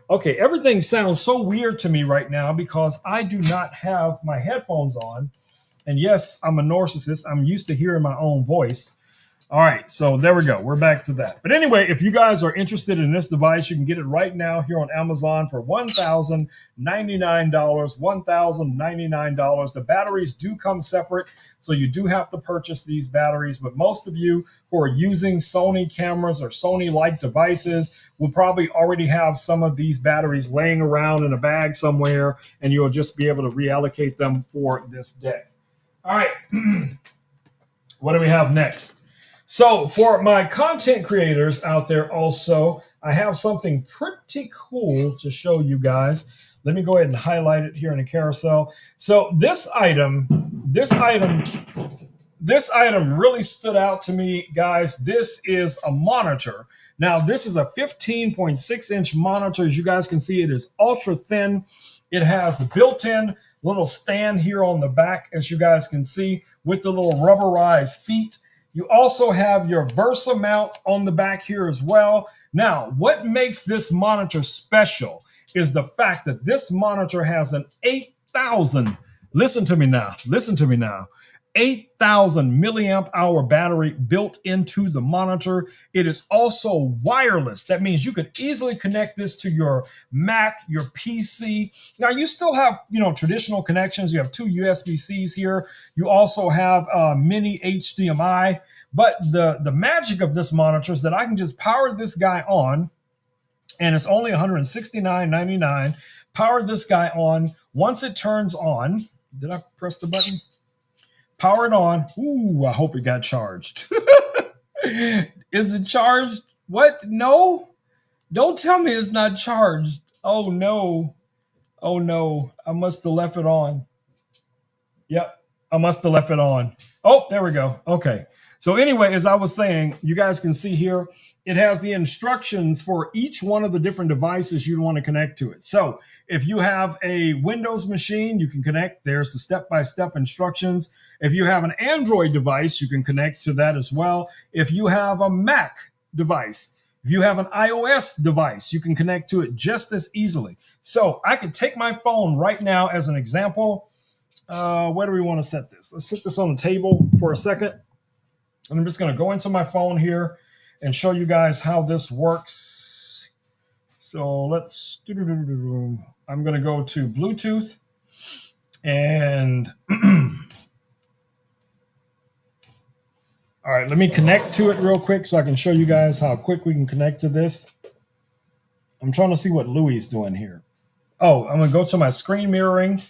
Okay, everything sounds so weird to me right now because I do not have my headphones on. And yes, I'm a narcissist. I'm used to hearing my own voice. All right, so there we go. We're back to that. But anyway, if you guys are interested in this device, you can get it right now here on Amazon for $1,099. $1,099. The batteries do come separate, so you do have to purchase these batteries. But most of you who are using Sony cameras or Sony-like devices will probably already have some of these batteries laying around in a bag somewhere, and you'll just be able to reallocate them for this deck. All right, what do we have next? So for my content creators out there also, I have something pretty cool to show you guys. Let me go ahead and highlight it here in the carousel. So this item really stood out to me, guys. This is a monitor. Now, this is a 15.6-inch monitor. As you guys can see, it is ultra thin. It has the built-in little stand here on the back, as you guys can see, with the little rubberized feet. You also have your Versa mount on the back here as well. Now, what makes this monitor special is the fact that this monitor has an 8,000, listen to me now, 8,000 milliamp hour battery built into the monitor. It is also wireless. That means you could easily connect this to your Mac, your PC. Now you still have, traditional connections. You have two USB-Cs here. You also have mini HDMI. But the magic of this monitor is that I can just power this guy on, and it's only $169.99. Power this guy on. Once it turns on, did I press the button? Power it on. Ooh, I hope it got charged. Is it charged? What? No? Don't tell me it's not charged. Oh, no. Oh, no. I must have left it on. Yep. I must have left it on. Oh, there we go. Okay. So anyway, as I was saying, you guys can see here, it has the instructions for each one of the different devices you'd want to connect to it. So if you have a Windows machine, you can connect. There's the step-by-step instructions. If you have an Android device, you can connect to that as well. If you have a Mac device, if you have an iOS device, you can connect to it just as easily. So I could take my phone right now as an example. Where do we want to set this? Let's set this on the table for a second. And I'm just going to go into my phone here and show you guys how this works. So let's, I'm going to go to Bluetooth and all right, let me connect to it real quick so I can show you guys how quick we can connect to this. I'm trying to see what Louis is doing here. Oh, I'm going to go to my screen mirroring.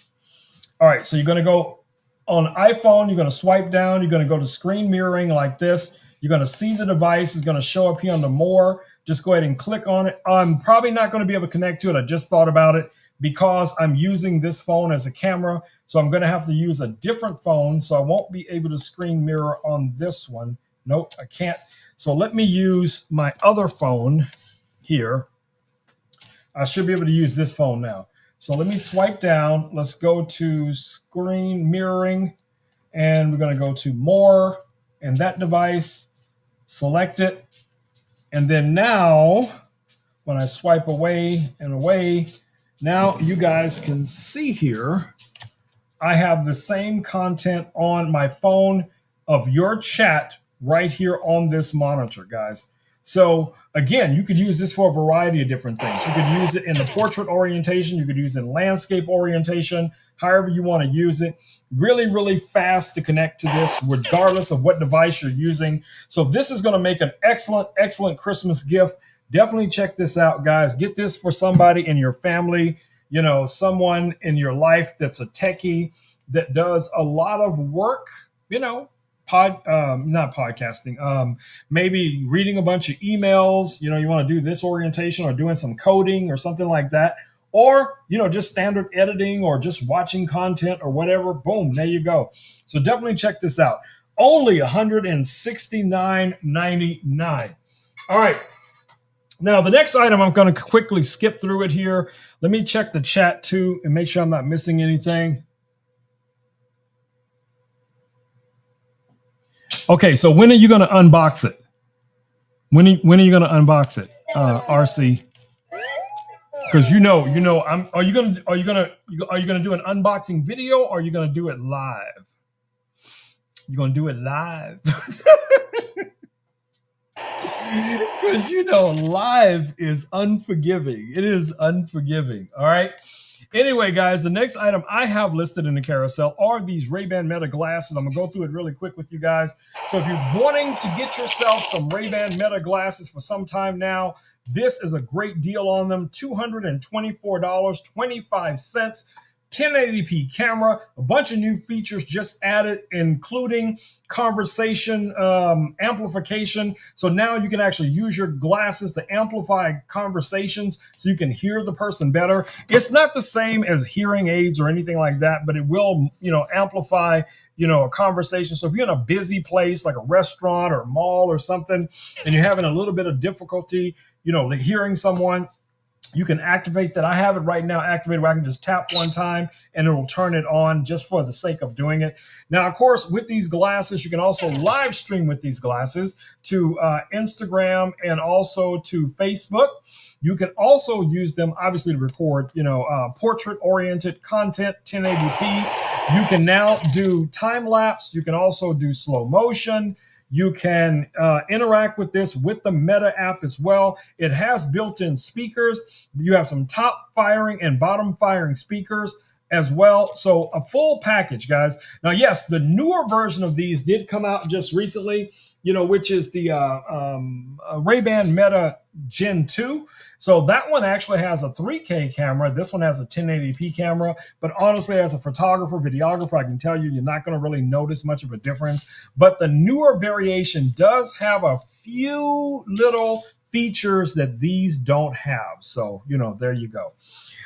All right, so you're going to go on iPhone, you're going to swipe down, you're going to go to screen mirroring like this. You're going to see the device is going to show up here under more. Just go ahead and click on it. I'm probably not going to be able to connect to it. I just thought about it because I'm using this phone as a camera. So I'm going to have to use a different phone. So I won't be able to screen mirror on this one. Nope, I can't. So let me use my other phone here. I should be able to use this phone now. So let me swipe down. Let's go to screen mirroring, and we're going to go to more and that device, select it. And then now when I swipe away and away, now you guys can see here, I have the same content on my phone of your chat right here on this monitor, guys. So again, you could use this for a variety of different things. You could use it in the portrait orientation. You could use it in landscape orientation, however you want to use it. Really, really fast to connect to this, regardless of what device you're using. So this is going to make an excellent, excellent Christmas gift. Definitely check this out, guys. Get this for somebody in your family, someone in your life that's a techie that does a lot of work, not podcasting, maybe reading a bunch of emails, you want to do this orientation or doing some coding or something like that, or just standard editing or just watching content or whatever. Boom, there you go. So definitely check this out. Only $169.99. All right, now the next item, I'm going to quickly skip through it here. Let me check the chat too and make sure I'm not missing anything. Okay, so when are you going to unbox it? When are you going to unbox it, RC? Because are you going to do an unboxing video, or are you going to do it live? You're going to do it live. Because live is unforgiving. It is unforgiving. All right. Anyway, guys, the next item I have listed in the carousel are these Ray-Ban Meta glasses. I'm going to go through it really quick with you guys. So if you're wanting to get yourself some Ray-Ban Meta glasses for some time now, this is a great deal on them. $224.25. 1080p camera, a bunch of new features just added, including conversation amplification. So now you can actually use your glasses to amplify conversations so you can hear the person better. It's not the same as hearing aids or anything like that, but it will, amplify, a conversation. So if you're in a busy place like a restaurant or a mall or something, and you're having a little bit of difficulty, hearing someone, You can activate that. I have it right now activated where I can just tap one time and it'll turn it on just for the sake of doing it. Now, of course, with these glasses, you can also live stream with these glasses to Instagram and also to Facebook. You can also use them, obviously, to record, portrait-oriented content, 1080p. You can now do time lapse. You can also do slow motion. You can interact with this with the Meta app as well. It has built-in speakers. You have some top firing and bottom firing speakers as well. So a full package, guys. Now, yes, the newer version of these did come out just recently, which is the Ray-Ban Meta Gen 2. So that one actually has a 3K camera. This one has a 1080p camera. But honestly, as a photographer, videographer, I can tell you, you're not going to really notice much of a difference. But the newer variation does have a few little features that these don't have. So, there you go.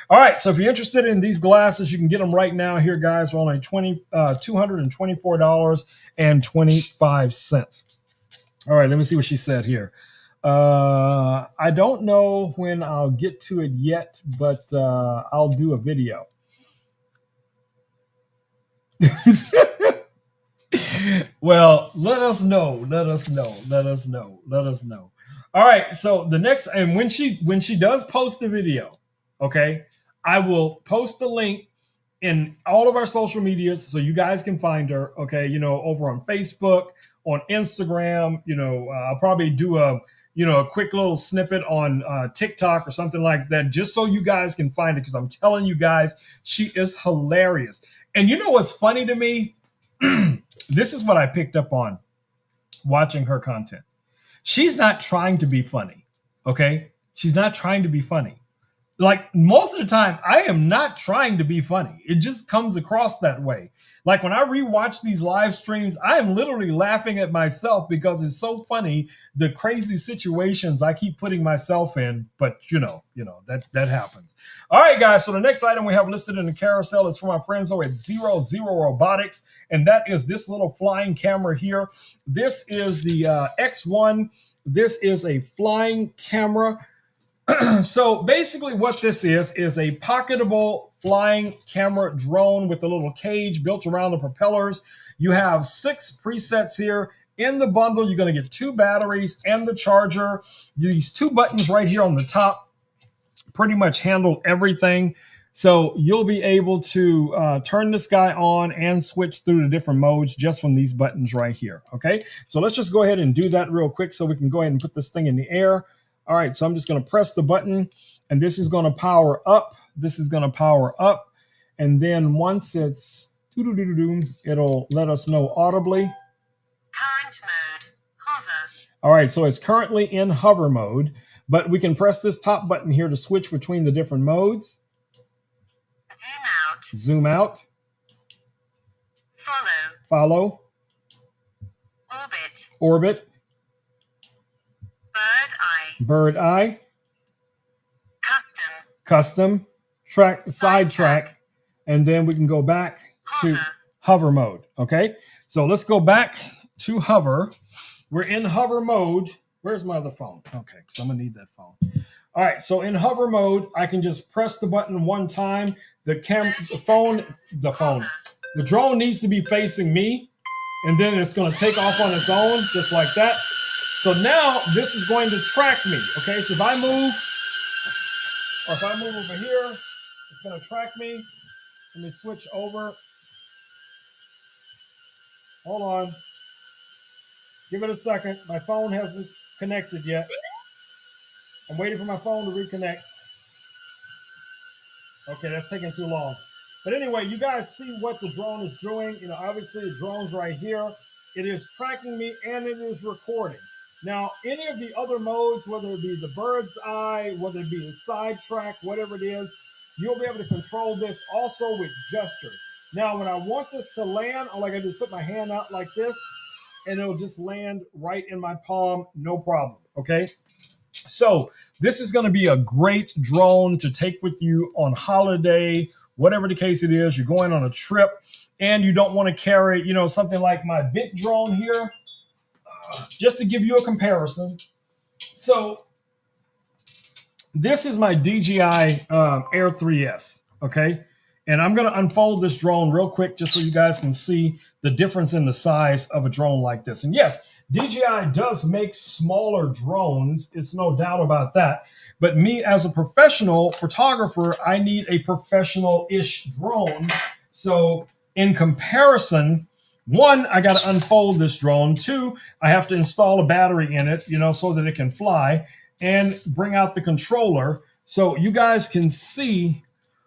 All right, so if you're interested in these glasses, you can get them right now here, guys, for only $224.25. All right, let me see what she said here. I don't know when I'll get to it yet, but I'll do a video. Well, let us know. All right, so the next, and when she does post the video, okay, I will post the link in all of our social medias so you guys can find her, okay, over on Facebook, on Instagram, I'll probably do a quick little snippet on TikTok or something like that, just so you guys can find it, because I'm telling you guys, she is hilarious. And you know what's funny to me? This is what I picked up on watching her content. She's not trying to be funny, okay? She's not trying to be funny. Like, most of the time, I am not trying to be funny. It just comes across that way. Like, when I rewatch these live streams, I am literally laughing at myself because it's so funny, the crazy situations I keep putting myself in. But, that happens. All right, guys, so the next item we have listed in the carousel is from our friends over at 00 Robotics, and that is this little flying camera here. This is the X1. This is a flying camera. So basically what this is a pocketable flying camera drone with a little cage built around the propellers. You have 6 presets here. In the bundle, you're going to get 2 batteries and the charger. These 2 buttons right here on the top pretty much handle everything. So you'll be able to turn this guy on and switch through the different modes just from these buttons right here. Okay, so let's just go ahead and do that real quick so we can go ahead and put this thing in the air. All right, so I'm just going to press the button, and this is going to power up. This is going to power up, and then once it's it'll let us know audibly.
Current mode, hover.
All right, so it's currently in hover mode, but we can press this top button here to switch between the different modes.
Zoom out.
Zoom out.
Follow.
Follow.
Orbit.
Orbit.
Bird eye.
Bird eye.
Custom.
Custom. Track. Sidetrack. And then we can go back to hover mode. Okay, so let's go back to hover. We're in hover mode. Where's my other phone? Okay, because I'm gonna need that phone. All right, so in hover mode, I can just press the button one time. The drone needs to be facing me, and then it's gonna take off on its own, just like that. So now this is going to track me. Okay, so if I move over here, it's gonna track me. Let me switch over. Hold on. Give it a second. My phone hasn't connected yet. I'm waiting for my phone to reconnect. Okay, that's taking too long. But anyway, you guys see what the drone is doing. Obviously the drone's right here. It is tracking me and it is recording. Now, any of the other modes, whether it be the bird's eye, whether it be the sidetrack, whatever it is, you'll be able to control this also with gestures. Now, when I want this to land, all I gotta do is put my hand out like this, and it'll just land right in my palm, no problem, okay? So this is gonna be a great drone to take with you on holiday, whatever the case it is. You're going on a trip, and you don't wanna carry, something like my big drone here, just to give you a comparison. So this is my DJI Air 3S, okay? And I'm going to unfold this drone real quick just so you guys can see the difference in the size of a drone like this. And yes, DJI does make smaller drones. It's no doubt about that. But me as a professional photographer, I need a professional-ish drone. So in comparison, one, I got to unfold this drone. Two, I have to install a battery in it, so that it can fly, and bring out the controller so you guys can see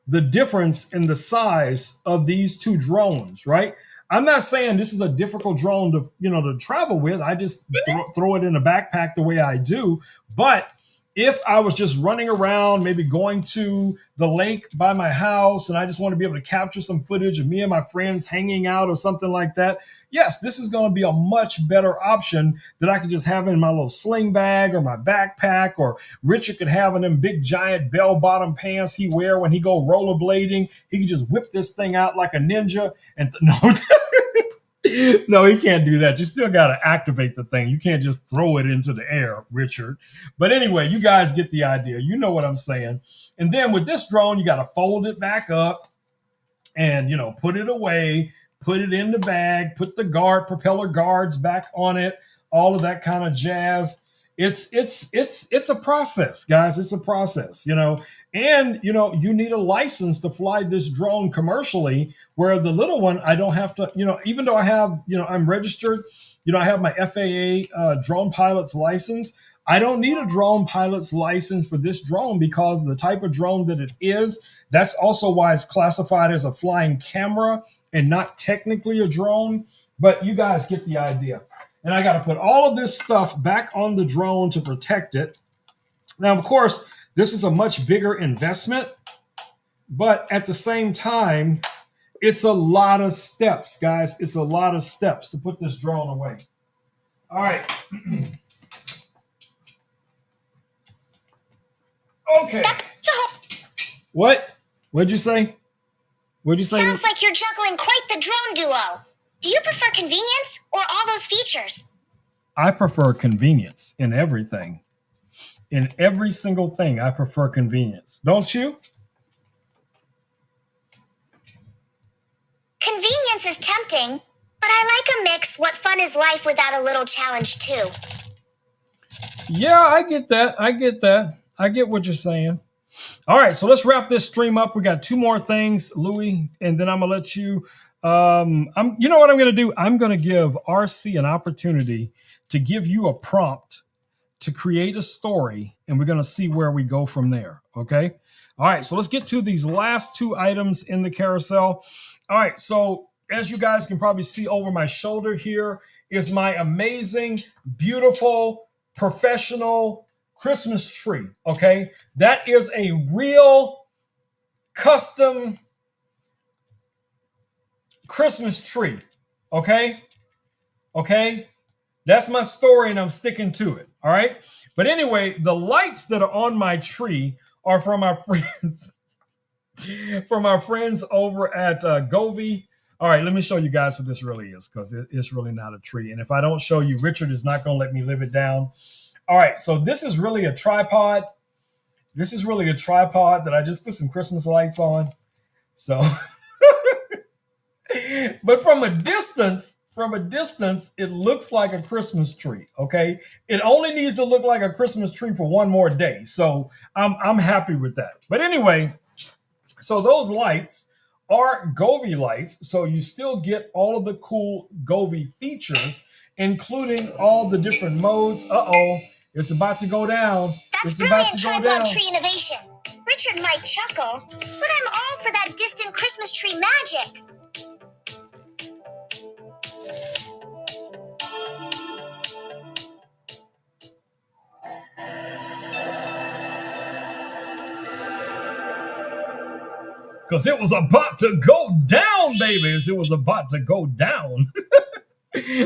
the difference in the size of these two drones, right? I'm not saying this is a difficult drone to travel with. I just throw it in a backpack the way I do. But if I was just running around, maybe going to the lake by my house, and I just want to be able to capture some footage of me and my friends hanging out or something like that, yes, this is going to be a much better option that I could just have in my little sling bag or my backpack, or Richard could have in them big giant bell-bottom pants he wear when he go rollerblading. He could just whip this thing out like a ninja and no. No, he can't do that. You still got to activate the thing. You can't just throw it into the air, Richard. But anyway, you guys get the idea. You know what I'm saying. And then with this drone, you got to fold it back up and, put it away, put it in the bag, put the propeller guards back on it, all of that kind of jazz. It's a process, guys. It's a process, and you need a license to fly this drone commercially, where the little one, I don't have to, even though I have, I'm registered, I have my FAA drone pilot's license. I don't need a drone pilot's license for this drone because of the type of drone that it is. That's also why it's classified as a flying camera and not technically a drone. But you guys get the idea. And I got to put all of this stuff back on the drone to protect it. Now, of course, this is a much bigger investment, but at the same time, it's a lot of steps, guys. It's a lot of steps to put this drone away. All right. Okay. What? What'd you say? What'd you say?
Sounds like you're juggling quite the drone duo. Do you prefer convenience or all those features?
I prefer convenience in everything. In every single thing, I prefer convenience. Don't you?
Convenience is tempting, but I like a mix. What fun is life without a little challenge, too?
Yeah, I get that. I get what you're saying. All right, so let's wrap this stream up. We got two more things, Louis, and then I'm gonna let you. You know what I'm gonna do? I'm gonna give RC an opportunity to give you a prompt to create a story, and we're gonna see where we go from there. Okay. All right, so let's get to these last two items in the carousel. All right, so as you guys can probably see over my shoulder here is my amazing, beautiful, professional Christmas tree. Okay, that is a real custom Christmas tree. Okay, that's my story, and I'm sticking to it. All right, but anyway, the lights that are on my tree are from our friends, over at Govee. All right, let me show you guys what this really is, because it's really not a tree. And if I don't show you, Richard is not going to let me live it down. All right, so this is really a tripod. This is really a tripod that I just put some Christmas lights on. So, but from a distance, it looks like a Christmas tree. Okay, it only needs to look like a Christmas tree for one more day. So I'm happy with that. But anyway, so those lights are Govee lights. So you still get all of the cool Govee features, including all the different modes. Uh-oh, it's about to go down.
That's brilliant tripod tree innovation. Richard might chuckle, but I'm all for that distant Christmas tree magic.
Because it was about to go down, babies. It was about to go down.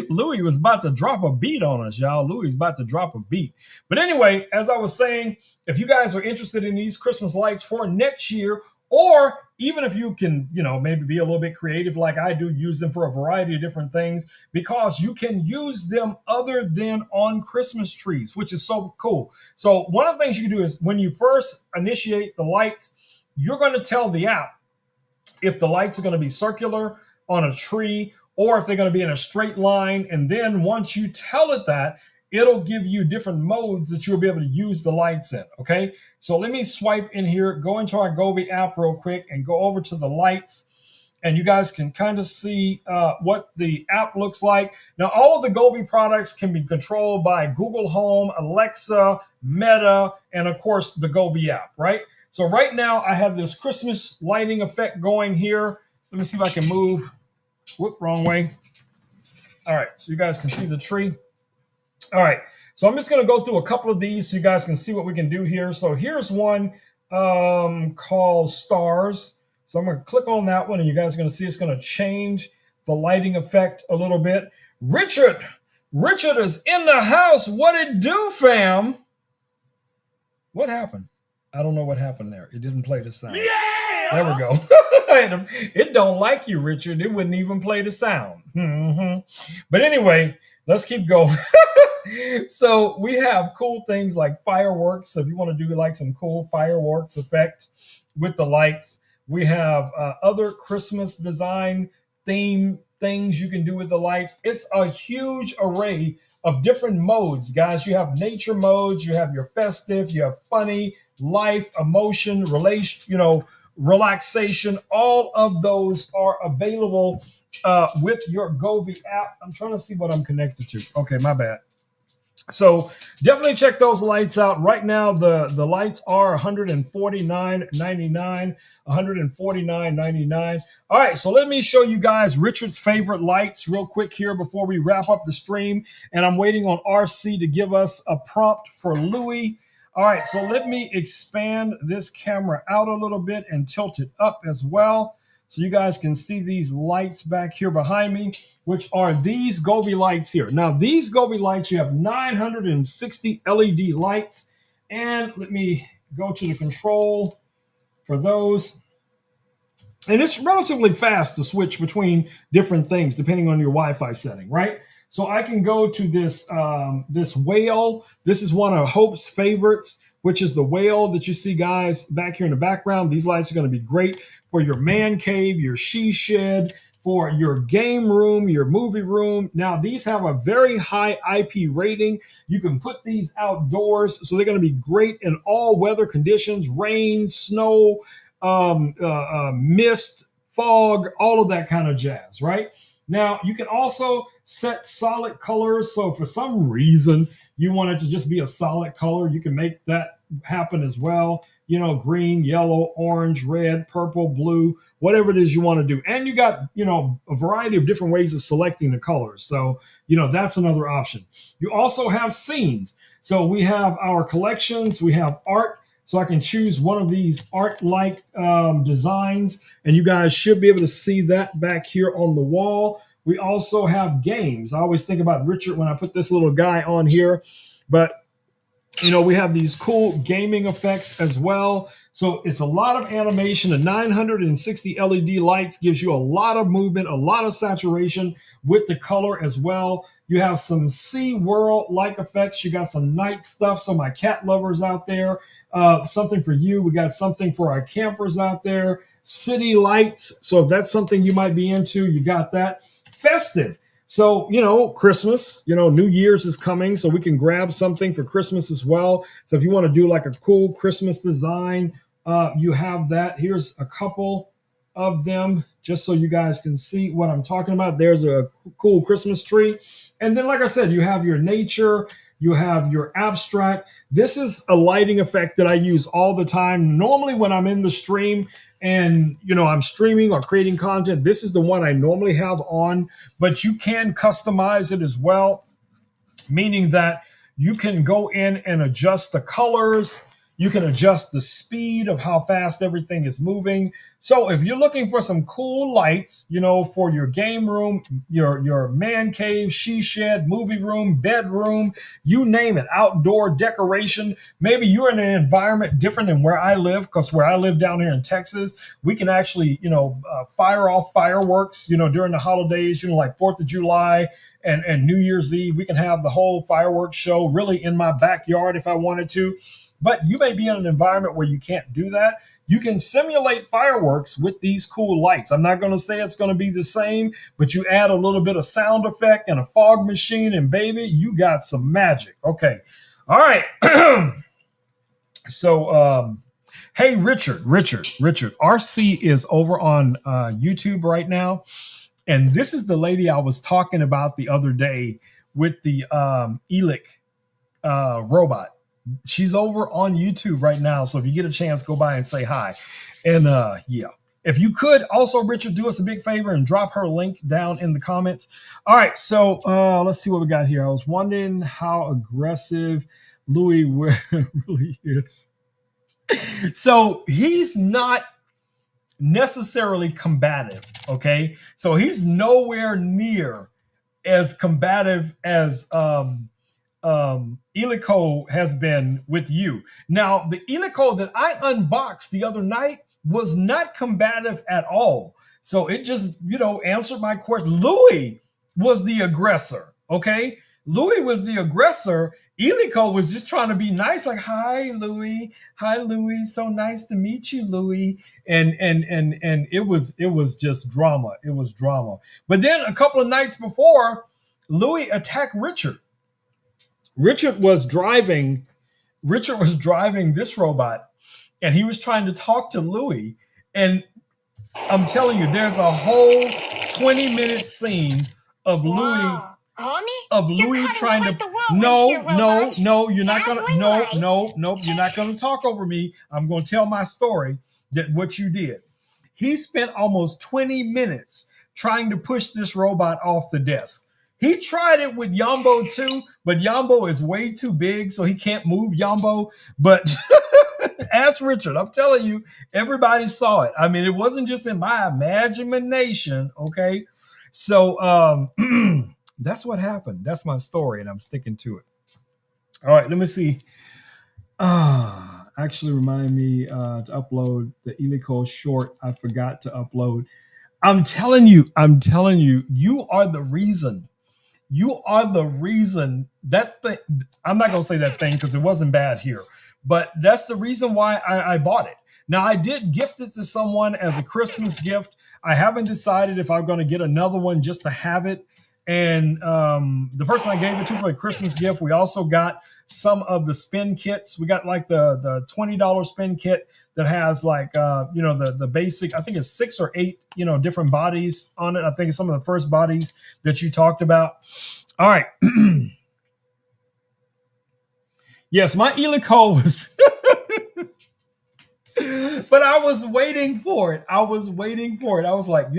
Louis was about to drop a beat on us, y'all. Louis is about to drop a beat. But anyway, as I was saying, if you guys are interested in these Christmas lights for next year, or even if you can, maybe be a little bit creative like I do, use them for a variety of different things, because you can use them other than on Christmas trees, which is so cool. So one of the things you can do is when you first initiate the lights, you're going to tell the app if the lights are going to be circular on a tree or if they're going to be in a straight line. And then once you tell it that, it'll give you different modes that you'll be able to use the lights in. Okay. So let me swipe in here, go into our Govee app real quick and go over to the lights. And you guys can kind of see what the app looks like. Now, all of the Govee products can be controlled by Google Home, Alexa, Meta, and of course the Govee app, right? So right now I have this Christmas lighting effect going here. Let me see if I can move. Whoop, wrong way. All right, so you guys can see the tree. All right, so I'm just going to go through a couple of these so you guys can see what we can do here. So here's one called Stars. So I'm going to click on that one, and you guys are going to see it's going to change the lighting effect a little bit. Richard is in the house. What it do, fam? What happened? I don't know what happened there. It didn't play the sound. Yeah! There we go. It don't like you, Richard. It wouldn't even play the sound. But anyway, let's keep going. So we have cool things like fireworks. So if you want to do like some cool fireworks effects with the lights, we have other Christmas design theme things you can do with the lights. It's a huge array of different modes, guys. You have nature modes, you have your festive, you have funny, life, emotion, relation, relaxation. All of those are available with your Govee app. I'm trying to see what I'm connected to. Okay, my bad. So definitely check those lights out. Right now, the lights are $149.99, $149.99. All right, so let me show you guys Richard's favorite lights real quick here before we wrap up the stream. And I'm waiting on RC to give us a prompt for Louis. All right, so let me expand this camera out a little bit and tilt it up as well, so you guys can see these lights back here behind me, which are these Govee lights here. Now, these Govee lights, you have 960 LED lights. And let me go to the control for those. And it's relatively fast to switch between different things depending on your Wi-Fi setting, right? So I can go to this this whale. This is one of Hope's favorites, which is the whale that you see, guys, back here in the background. These lights are going to be great for your man cave, your she shed, for your game room, your movie room. Now, these have a very high IP rating. You can put these outdoors, so they're going to be great in all weather conditions, rain, snow, mist, fog, all of that kind of jazz, right? Now, you can also set solid colors. So for some reason you want it to just be a solid color, you can make that happen as well. Green, yellow, orange, red, purple, blue, whatever it is you want to do. And you got, a variety of different ways of selecting the colors. So, that's another option. You also have scenes. So we have our collections, we have art. So I can choose one of these art-like designs, and you guys should be able to see that back here on the wall. We also have games. I always think about Richard when I put this little guy on here, but we have these cool gaming effects as well. So it's a lot of animation. The 960 LED lights gives you a lot of movement, a lot of saturation with the color as well. You have some Sea World-like effects. You got some night stuff. So my cat lovers out there, something for you. We got something for our campers out there. City lights. So if that's something you might be into, you got that. Festive. So, Christmas, New Year's is coming, so we can grab something for Christmas as well. So if you want to do like a cool Christmas design, you have that. Here's a couple of them just so you guys can see what I'm talking about. There's a cool Christmas tree. And then, like I said, you have your nature, you have your abstract. This is a lighting effect that I use all the time. Normally when I'm in the stream, and I'm streaming or creating content, this is the one I normally have on, but you can customize it as well, meaning that you can go in and adjust the colors. You can adjust the speed of how fast everything is moving. So if you're looking for some cool lights, for your game room, your man cave, she shed, movie room, bedroom, you name it, outdoor decoration. Maybe you're in an environment different than where I live, because where I live down here in Texas, we can actually, fire off fireworks, during the holidays, like 4th of July and New Year's Eve. We can have the whole fireworks show really in my backyard if I wanted to. But you may be in an environment where you can't do that. You can simulate fireworks with these cool lights. I'm not going to say it's going to be the same, but you add a little bit of sound effect and a fog machine, and baby, you got some magic. Okay. All right. So, hey, Richard, RC is over on YouTube right now. And this is the lady I was talking about the other day with the Elic robot. She's over on YouTube right now. So if you get a chance, go by and say hi. And yeah, if you could also, Richard, do us a big favor and drop her link down in the comments. All right. So let's see what we got here. I was wondering how aggressive Louis really is. So he's not necessarily combative. Okay. So he's nowhere near as combative as Elico has been with you. Now, the Elico that I unboxed the other night was not combative at all. So it just, answered my question. Louis was the aggressor. Okay. Louis was the aggressor. Elico was just trying to be nice, like, hi, Louis. Hi, Louis. So nice to meet you, Louis. And it was just drama. It was drama. But then a couple of nights before, Louis attacked Richard. Richard was driving this robot, and he was trying to talk to Louis. And I'm telling you, there's a whole 20-minute scene of Louis.
Homie?
Of Louis trying to no, you're not gonna you're not gonna talk over me. I'm gonna tell my story, that what you did. He spent almost 20 minutes trying to push this robot off the desk. He tried it with Yambo too, but Yambo is way too big, so he can't move Yambo. But ask Richard. I'm telling you, everybody saw it. I mean, it wasn't just in my imagination, okay? So that's what happened. That's my story, and I'm sticking to it. All right, let me see. Actually remind me to upload the Elico short. I forgot to upload. I'm telling you, you are the reason. You are the reason that thing. I'm not going to say that thing because it wasn't bad here, but that's the reason why I bought it. Now, I did gift it to someone as a Christmas gift. I haven't decided if I'm going to get another one just to have it. And the person I gave it to for a Christmas gift, we also got some of the spin kits. We got like the $20 spin kit that has like, the basic, I think it's 6 or 8, different bodies on it. I think it's some of the first bodies that you talked about. All right. Yes, my Elico was... But I was waiting for it. I was like,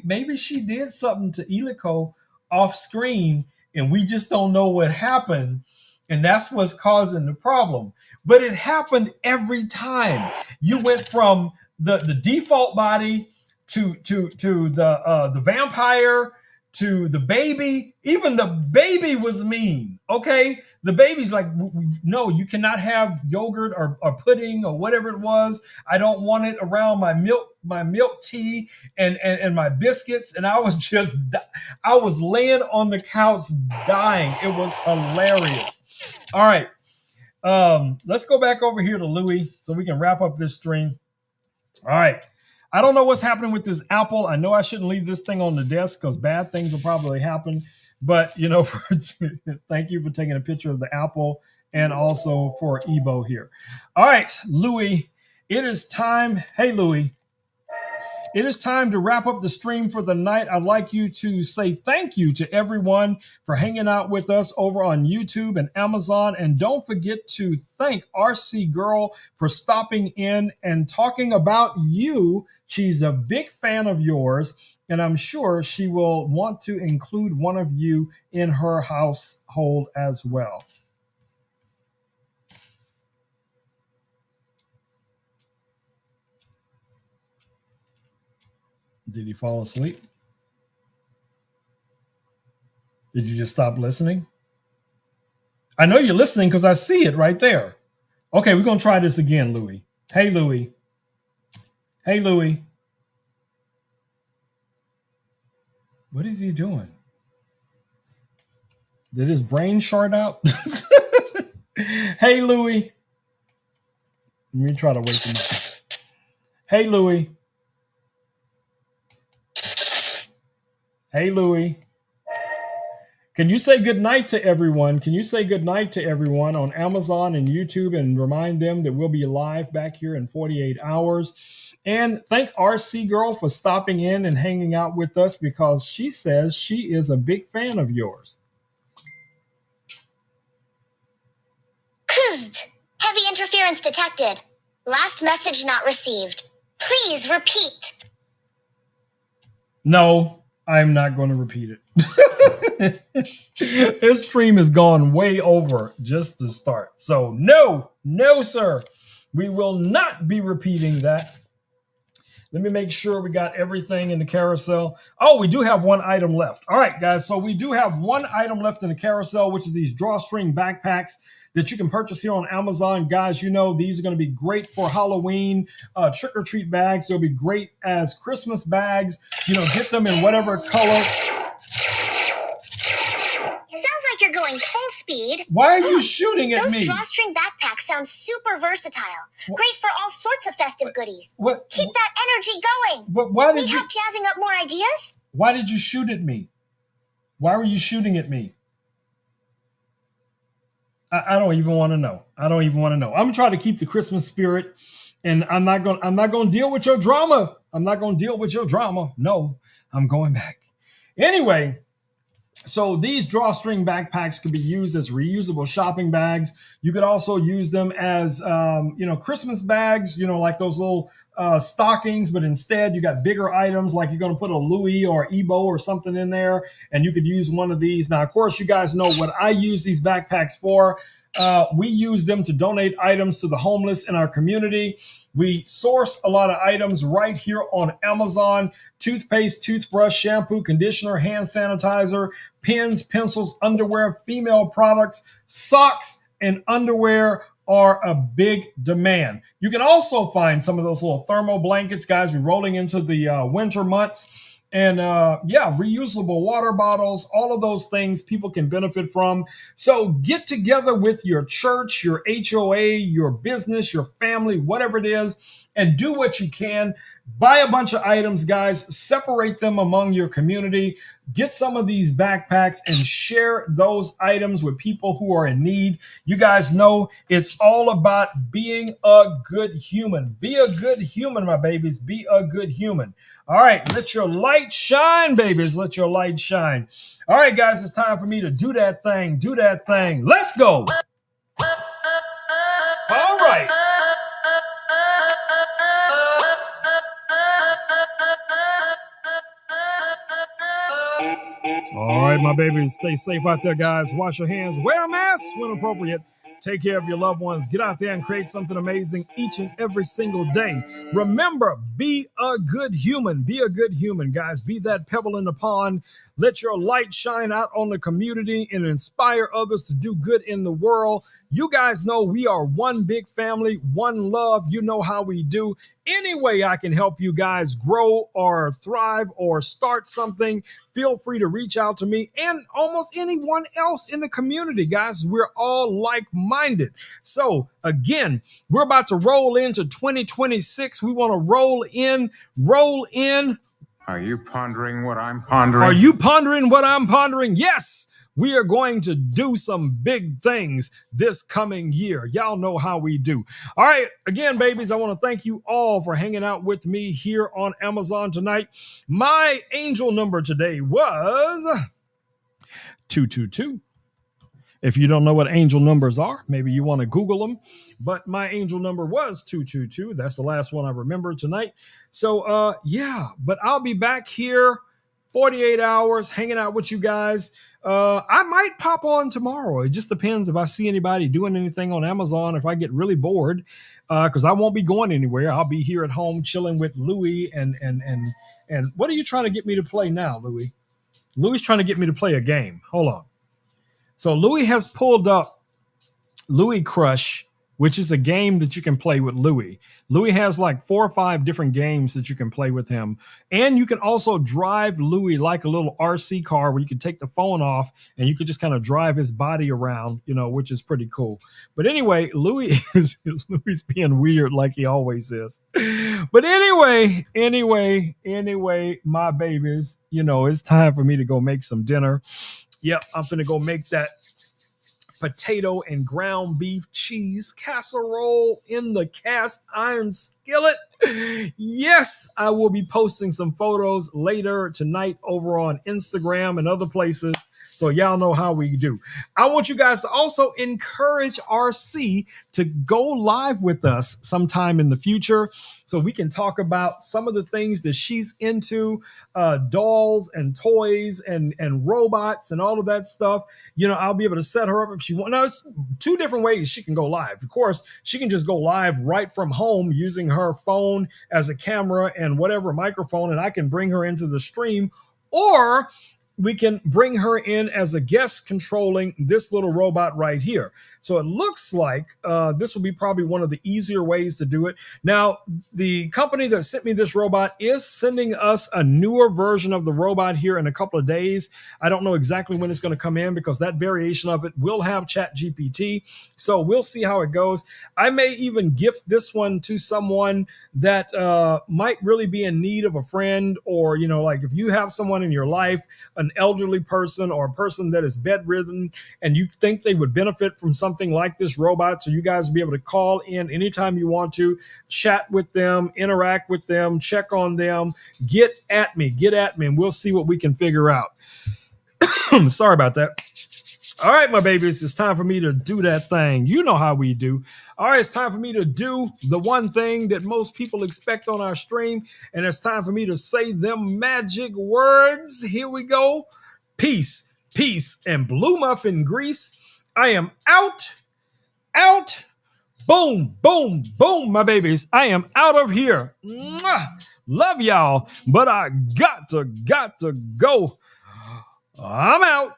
maybe she did something to Elico off screen and we just don't know what happened. And that's what's causing the problem. But it happened every time. You went from the default body to the vampire to the baby. Even the baby was mean. Okay. The baby's like, no, you cannot have yogurt or pudding or whatever it was. I don't want it around my milk tea and my biscuits. And I was laying on the couch dying. It was hilarious. All right. Let's go back over here to Louis so we can wrap up this stream. All right. I don't know what's happening with this Apple. I know I shouldn't leave this thing on the desk because bad things will probably happen. But, thank you for taking a picture of the Apple and also for Ebo here. All right, Louis, it is time. Hey, Louis, it is time to wrap up the stream for the night. I'd like you to say thank you to everyone for hanging out with us over on YouTube and Amazon. And don't forget to thank RC Girl for stopping in and talking about you. She's a big fan of yours, and I'm sure she will want to include one of you in her household as well. Did he fall asleep? Did you just stop listening? I know you're listening because I see it right there. Okay, we're going to try this again, Louie. Hey, Louie. Hey, Louie. What is he doing? Did his brain short out? Hey, Louie. Let me try to wake him up. Hey, Louie. Hey, Louie. Can you say good night to everyone? Can you say good night to everyone on Amazon and YouTube and remind them that we'll be live back here in 48 hours? And thank RC Girl for stopping in and hanging out with us because she says she is a big fan of yours.
Kuzd. Heavy interference detected. Last message not received. Please repeat.
No, I'm not going to repeat it. This stream has gone way over just to start. So no, sir. We will not be repeating that. Let me make sure we got everything in the carousel. Oh, we do have one item left. All right, guys. So we do have one item left in the carousel, which is these drawstring backpacks that you can purchase here on Amazon. Guys, you know, these are going to be great for Halloween trick-or-treat bags. They'll be great as Christmas bags. You know, get them in whatever color.
It sounds like you're going full speed.
Why are you shooting at
Those
me?
Those drawstring backpacks sound super versatile. Great for all sorts of festive goodies.
What?
Keep that energy going.
But why did
Need help jazzing up more ideas?
Why did you shoot at me? Why were you shooting at me? I don't even want to know. I don't even want to know. I'm gonna try to keep the Christmas spirit, and I'm not gonna deal with your drama. I'm not gonna deal with your drama. No, I'm going back. Anyway, so these drawstring backpacks can be used as reusable shopping bags. You could also use them as Christmas bags, like those little stockings, but instead you got bigger items, like you're going to put a Louis or Ebo or something in there, and you could use one of these. Now, of course, you guys know what I use these backpacks for. We use them to donate items to the homeless in our community. We source a lot of items right here on Amazon: toothpaste, toothbrush, shampoo, conditioner, hand sanitizer, pens, pencils, underwear, female products, socks, and underwear are a big demand. You can also find some of those little thermal blankets, guys. We're rolling into the winter months. And reusable water bottles, all of those things people can benefit from. So get together with your church, your HOA, your business, your family, whatever it is, and do what you can. Buy a bunch of items, guys. Separate them among your community. Get some of these backpacks and share those items with people who are in need. You guys know it's all about being a good human. Be a good human, my babies. Be a good human. All right, let your light shine, babies. Let your light shine. All right, guys, it's time for me to do that thing. Do that thing. Let's go. All right. All right, my babies, stay safe out there, guys. Wash your hands, wear a mask when appropriate. Take care of your loved ones. Get out there and create something amazing each and every single day. Remember, be a good human. Be a good human, guys. Be that pebble in the pond. Let your light shine out on the community and inspire others to do good in the world. You guys know we are one big family, one love. You know how we do. Any way I can help you guys grow or thrive or start something, feel free to reach out to me and almost anyone else in the community, guys. We're all like-minded. So again, we're about to roll into 2026. We want to roll in.
Are you pondering what I'm pondering?
Are you pondering what I'm pondering? Yes. We are going to do some big things this coming year. Y'all know how we do. All right. Again, babies, I want to thank you all for hanging out with me here on Amazon tonight. My angel number today was 222. If you don't know what angel numbers are, maybe you want to Google them. But my angel number was 222. That's the last one I remember tonight. So, but I'll be back here 48 hours hanging out with you guys. I might pop on tomorrow. It just depends if I see anybody doing anything on Amazon, if I get really bored, because I won't be going anywhere. I'll be here at home chilling with Louie and And what are you trying to get me to play now, Louis? Louis trying to get me to play a game. Hold on. So Louis has pulled up Louis Crush, which is a game that you can play with Louis. Louis has like 4 or 5 different games that you can play with him. And you can also drive Louis like a little RC car where you can take the phone off and you can just kind of drive his body around, which is pretty cool. But anyway, Louis is being weird like he always is. But anyway, my babies, it's time for me to go make some dinner. Yep, I'm finna go make that potato and ground beef cheese casserole in the cast iron skillet. Yes, I will be posting some photos later tonight over on Instagram and other places, so y'all know how we do. I want you guys to also encourage RC to go live with us sometime in the future so we can talk about some of the things that she's into, dolls and toys and robots and all of that stuff. I'll be able to set her up if she wants. Now, it's 2 different ways she can go live. Of course, she can just go live right from home using her phone as a camera and whatever microphone, and I can bring her into the stream, or we can bring her in as a guest controlling this little robot right here. So it looks like this will be probably one of the easier ways to do it. Now, the company that sent me this robot is sending us a newer version of the robot here in a couple of days. I don't know exactly when it's going to come in because that variation of it will have ChatGPT. So we'll see how it goes. I may even gift this one to someone that might really be in need of a friend, or, like if you have someone in your life, an elderly person or a person that is bedridden, and you think they would benefit from something like this robot, so you guys will be able to call in anytime you want to, chat with them, interact with them, check on them, get at me, and we'll see what we can figure out. Sorry about that. All right, my babies, it's time for me to do that thing. You know how we do. All right, it's time for me to do the one thing that most people expect on our stream, and it's time for me to say them magic words. Here we go. Peace, and blue muffin grease. I am out. Boom, my babies. I am out of here. Mwah! Love y'all, but I got to go. I'm out.